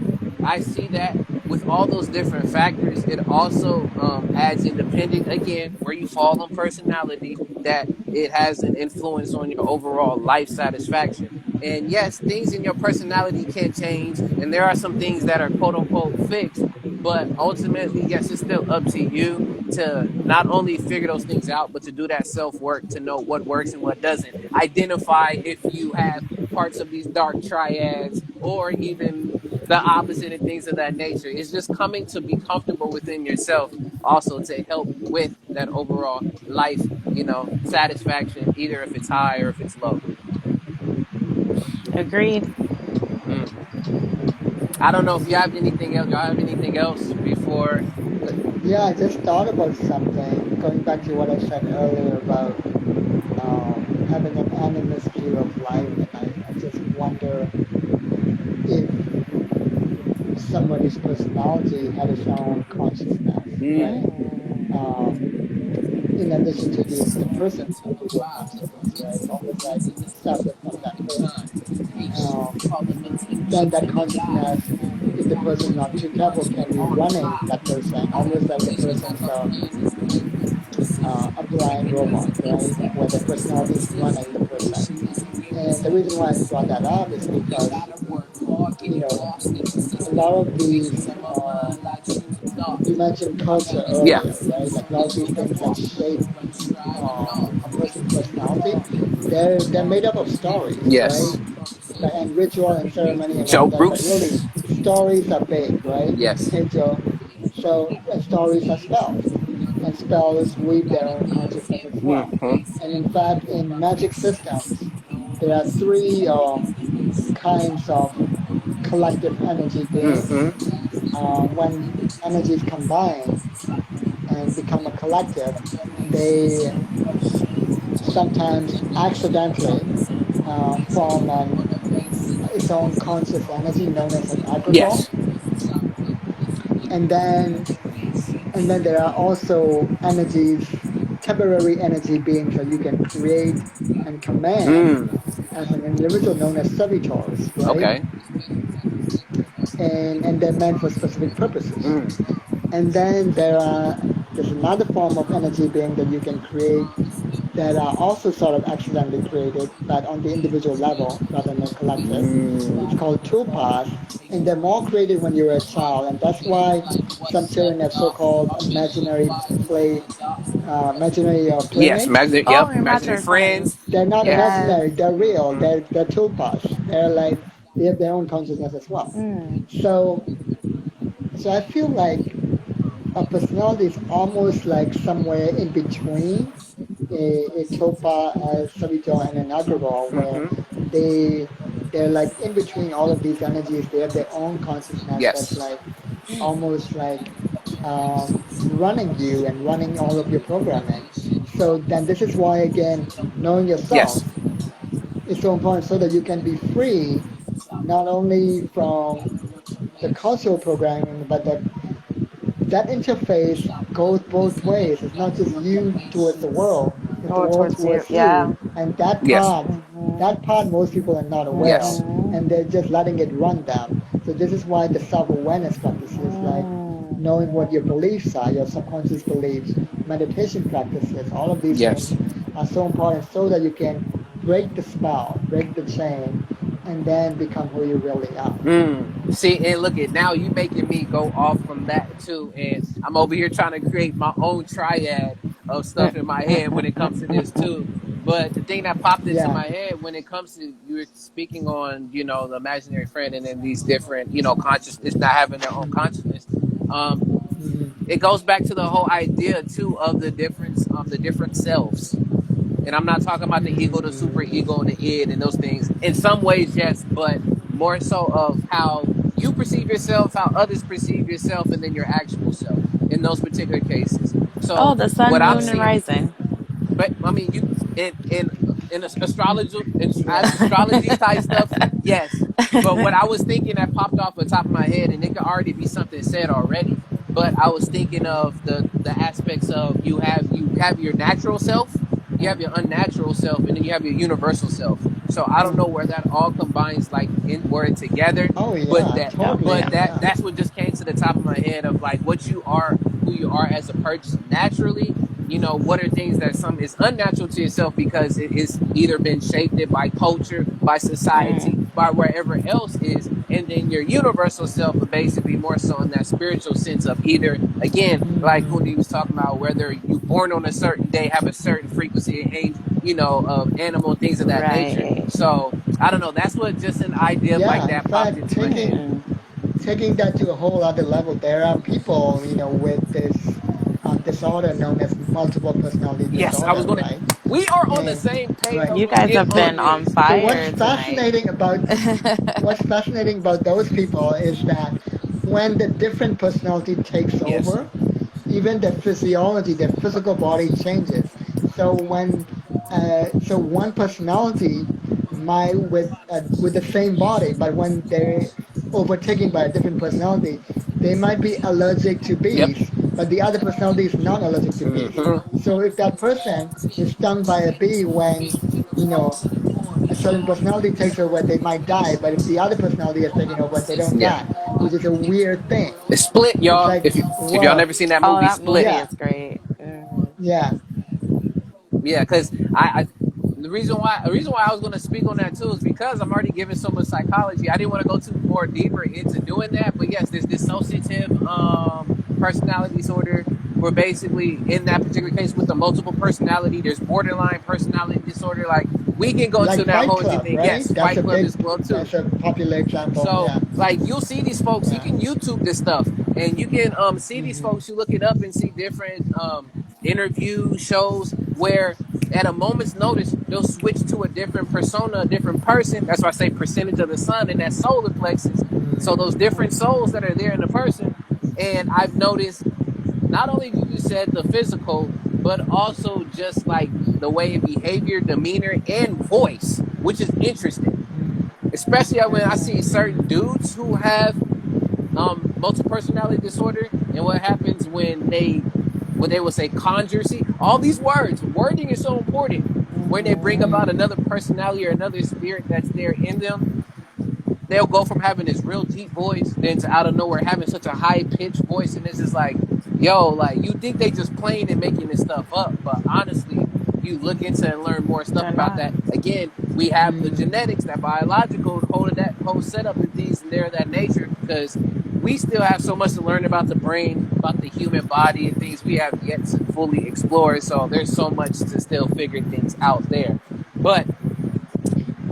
I see that with all those different factors, it also adds independent, again, where you fall on personality, that it has an influence on your overall life satisfaction. And yes, things in your personality can change, and there are some things that are quote unquote fixed. But ultimately, yes, it's still up to you to not only figure those things out, but to do that self work to know what works and what doesn't. Identify if you have parts of these dark triads or even the opposite and things of that nature. It's just coming to be comfortable within yourself also to help with that overall life, satisfaction, either if it's high or if it's low. Agreed. I don't know if you have anything else. Y'all have anything else before? Yeah, I just thought about something. Going back to what I said earlier about having an animist view of life, and I just wonder if somebody's personality had its own consciousness, right? Um, in addition to the person's individual consciousness, right? It's almost like separate from that person. Then that consciousness, if the person's not too careful, can be running that person, almost like the person's a blind robot, right? Where the personality is running the person. And the reason why I brought that up is because, you know, a lot of these, you mentioned culture Yeah. earlier, right? Like a lot of these things that shape a person's personality, they're made up of stories, right? Yes. And ritual and ceremony and all Joe that, but really Bruce. stories are big, right? Yes. Hey Joe. So and stories are spells, and spells weave their own consciousness as well. And in fact, in magic systems, there are three kinds of collective energy beings. When energies combine and become a collective, they sometimes accidentally form its own conscious energy known as an aggregate. Yes. And then there are also energies, temporary energy beings that you can create and command as an individual known as servitors, right? Okay. And they're meant for specific purposes. And then there's another form of energy being that you can create that are also sort of accidentally created, but on the individual level rather than collective. It's called tulpas, and they're more created when you're a child, and that's why some children have so-called imaginary Yes. playmates. Imaginary. Oh, Yep. your Imaginary imaginary friends. friends. They're not Yes. Yes. imaginary; they're real. They're tulpas. They're like they have their own consciousness as well. Mm. So I feel like a personality is almost like somewhere in between a tulpa, a savitor, and an agrawal, where they they're like in between all of these energies. They have their own consciousness that's Yes. like almost like running you and running all of your programming. So then this is why again knowing Yes. yourself is so important so that you can be free not only from the cultural programming but that interface goes both ways. It's not just you towards the world, it's the Oh, world towards you. towards you. Yeah. And Yes. that part most people are not aware of. Yes. And they're just letting it run them. So this is why the self-awareness practices like knowing what your beliefs are, your subconscious beliefs, meditation practices, all of these Yes. things are so important so that you can break the spell, break the chain, and then become who you really are. See, and look at now you making me go off from that too, and I'm over here trying to create my own triad of stuff in my head when it comes to this too. But the thing that popped into Yeah. my head when it comes to you were speaking on, the imaginary friend and then these different, consciousness not having their own consciousness. It goes back to the whole idea too of the different selves. And I'm not talking about the ego, the super ego, and the id, and those things. In some ways, yes, but more so of how you perceive yourself, how others perceive yourself, and then your actual self in those particular cases. So Oh, the what sun, I've moon, and seen, rising. but I mean, you in astrology, Yeah. astrology type stuff, yes. But what I was thinking that popped off the top of my head, and it could already be something said already. But I was thinking of the aspects of you have your natural self, you have your unnatural self, and then you have your universal self. So I don't know where that all combines like in word together, Oh but yeah, that Yep. totally. but Yep. that Yeah. that's what just came to the top of my head of like what you are, who you are as a person naturally. What are things that some is unnatural to yourself because it is either been shaped it by culture, by society, by wherever else is, and then your universal self are basically more so in that spiritual sense of either, again, like Kundi was talking about, whether you born on a certain day, have a certain frequency and age, of animal things of that nature. Right. So I don't know. That's what just an idea like Yeah, in that popped fact, into my head. taking that to a whole other level, there are people, with this disorder known as multiple personality Yes, I disorder, was gonna. right? We are on the And same page. I right. was You gonna guys get have on been on this. So what's fire tonight. fascinating about those people is that when the different personality takes Yes. over, even the physiology, the physical body changes. So so one personality might with the same body, but when they're overtaken by a different personality, they might be allergic to Yep. bees, but the other personality is not allergic to bees. So if that person is stung by a bee when you know a certain personality takes over, they might die. But if the other personality has taken over, they don't Yeah. die, which is a weird thing. It's Split, It's y'all. like, If y'all whoa, never seen that Oh, movie that Split, movie yeah, is great. yeah. yeah, because I the reason why I was going to speak on that too is because I'm already giving so much psychology. I didn't want to go too more deeper into doing that, but yes, there's dissociative personality disorder. Where basically in that particular case with the multiple personality, there's borderline personality disorder. Like we can go to Like that Fight whole Club, thing. right? Yes, Fight Club as well too. That's a popular example. So, Yeah, like, you'll see these folks. You yeah. can YouTube this stuff, and you can see these Hmm. folks. You look it up and see different interview shows where, at a moment's notice, they'll switch to a different persona, a different person. That's why I say percentage of the sun in that solar plexus. So those different souls that are there in the person, and I've noticed not only did you said the physical, but also just like the way of behavior, demeanor, and voice, which is interesting, especially when I see certain dudes who have multiple personality disorder, and what happens when they will say conjure. See, all these wording is so important. When they bring about another personality or another spirit that's there in them, they'll go from having this real deep voice then to out of nowhere having such a high pitched voice, and it's just like, yo, like you think they just playing and making this stuff up, but honestly, you look into and learn more stuff They're about not. that. Again, we have the genetics, that biological whole setup and things and there of that nature, because we still have so much to learn about the brain, about the human body, and things we have yet to fully explore. So there's so much to still figure things out there. But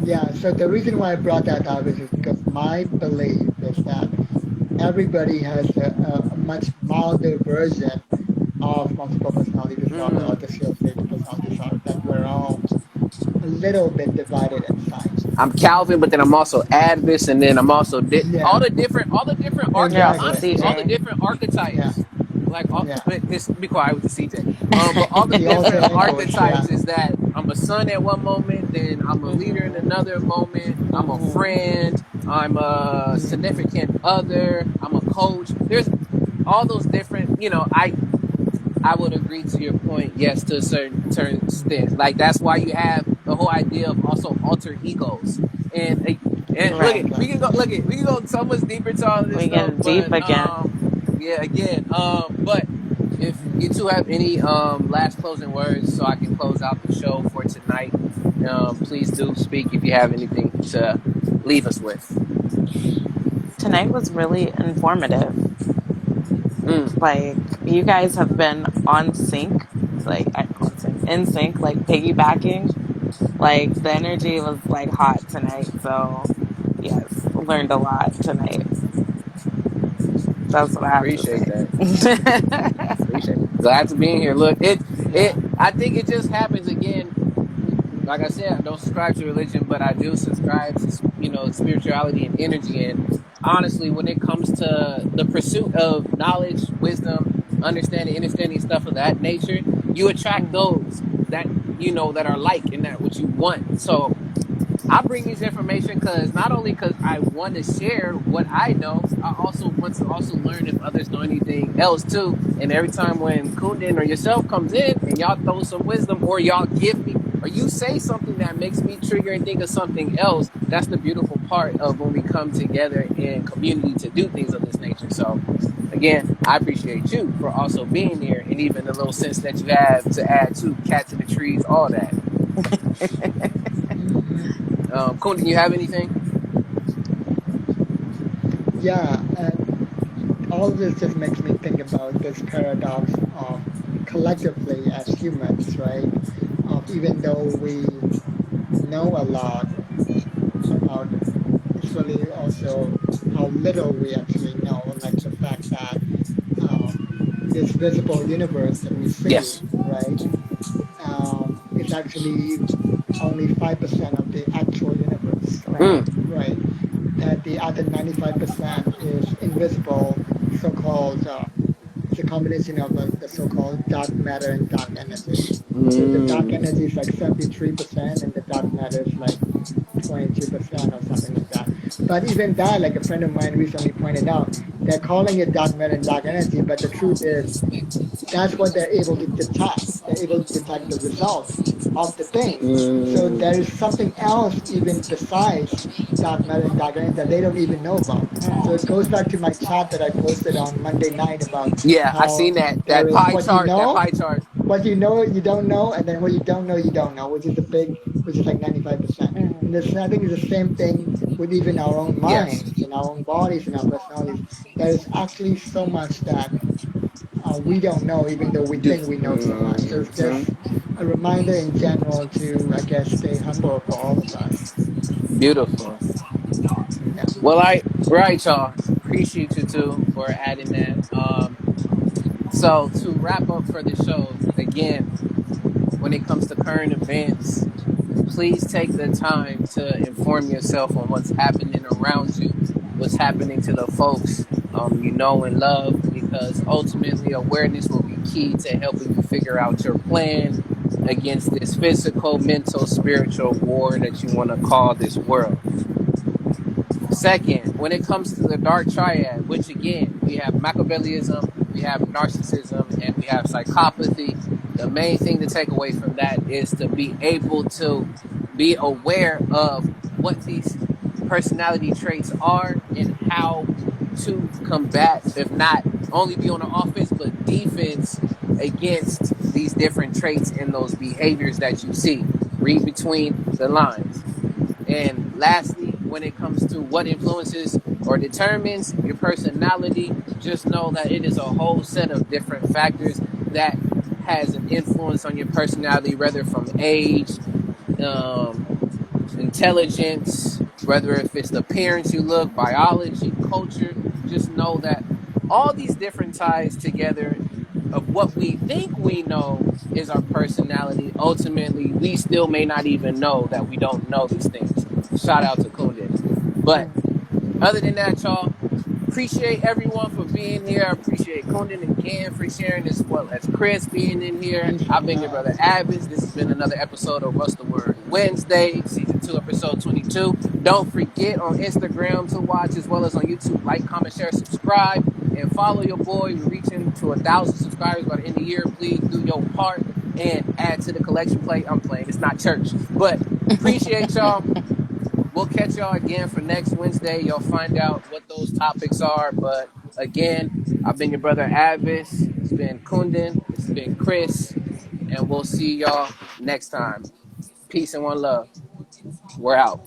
Yeah, so the reason why I brought that up is because my belief is that everybody has a much milder version of multiple personality disorder or dissociative personality disorder, that we're all a little bit divided inside. I'm Calvin, but then I'm also A.D.V.I.S.S, and then I'm also all Yeah, You're also exactly. honestly, all the CJ. different Yeah, archetypes. Like, yeah. but this be quiet with the CJ. But all the The alter different egos, archetypes yeah. is that I'm a son at one moment, then I'm a leader in another moment. I'm a friend. I'm a significant other. I'm a coach. There's all those different. I would agree to your point, yes, to a certain extent. Like that's why you have the whole idea of also alter egos. And look Right. at Exactly. we can go so much deeper to all of this We stuff, getting deep but again. yeah, again, but if you two have any last closing words, so I can close out the show for tonight, please do speak if you have anything to leave us with. Tonight was really informative. Mm, Like you guys have been on sync, like on sync, in sync, like piggybacking. Like the energy was like hot tonight. So yes, learned a lot tonight. That's what I have to appreciate say. that. Appreciate it. Glad to be in here. Look, Yeah. I think it just happens again. Like I said, I don't subscribe to religion, but I do subscribe to spirituality and energy. And honestly, when it comes to the pursuit of knowledge, wisdom, understanding stuff of that nature, you attract those that that are like and that what you want. So I bring these information because not only because I want to share what I know, I also want to also learn if others know anything else too. And every time when Kundan or yourself comes in and y'all throw some wisdom or y'all give me or you say something that makes me trigger and think of something else, that's the beautiful part of when we come together in community to do things of this nature. So again, I appreciate you for also being here and even the little sense that you have to add to cats in the trees, all that. Kundan, you have anything? Yeah, and all of this just makes me think about this paradox of collectively as humans, right? Of even though we know a lot about, it's really also how little we actually know, like the fact that this visible universe that we see, Yes. right, is actually only 5% of the actual universe, Mm. right? That the other 95% is invisible, so-called, it's a combination of the so-called dark matter and dark energy. So the dark Mm. energy is like 73%, and the dark matter is like 22% or something like that. But even that, like a friend of mine recently pointed out, they're calling it dark matter and dark energy, but the truth is that's what they're able to detect. They're able to detect the results of the thing. So there Mm. is something else even besides dark matter and dark energy that they don't even know about. So it goes back to my chat that I posted on Monday night about Yeah, I how seen that there is pie what you chart. That know, pie chart. what you know you don't know, and then what you don't know you don't know, which is the big, which is like 95%. And this, I think, is the same thing with even our own Yes. minds and our own bodies and our personalities. There is actually so much that we don't know, even though we think we know so much. So it's Mhm. just a reminder in general to, I guess, stay humble for all of us. Beautiful. Yeah. Well, right, y'all. Appreciate you too for adding that. So to wrap up for the show, again, when it comes to current events, please take the time to inform yourself on what's happening around you, what's happening to the folks you know and love, because ultimately awareness will be key to helping you figure out your plan against this physical, mental, spiritual war that you want to call this world. Second, when it comes to the Dark Triad, which again, we have Machiavellism, we have narcissism, and we have psychopathy, the main thing to take away from that is to be able to be aware of what these personality traits are and how to combat, if not only be on the offense, but defense against these different traits and those behaviors that you see. Read between the lines. And lastly, when it comes to what influences or determines your personality, just know that it is a whole set of different factors that has an influence on your personality, whether from age, um, intelligence, whether if it's the appearance you look, biology, culture. Just know that all these different ties together of what we think we know is our personality. Ultimately, we still may not even know that we don't know these things. Shout out to Kundan. But other than that, y'all, appreciate everyone for being here. I appreciate Kundan again for sharing, as well as Chris being in here. Peace I've and been your love. brother A.D.V.I.S. This has been another episode of What's the Word Wednesday, season 2, episode 22. Don't forget on Instagram to watch, as well as on YouTube. Like, comment, share, subscribe, and follow your boy. We're reaching to 1,000 subscribers by the end of the year. Please do your part and add to the collection plate. I'm playing. It's not church, but appreciate y'all. We'll catch y'all again for next Wednesday. You'll find out what those topics are. But again, I've been your brother Avis. It's been Kundan. It's been Chris. And we'll see y'all next time. Peace and one love. We're out.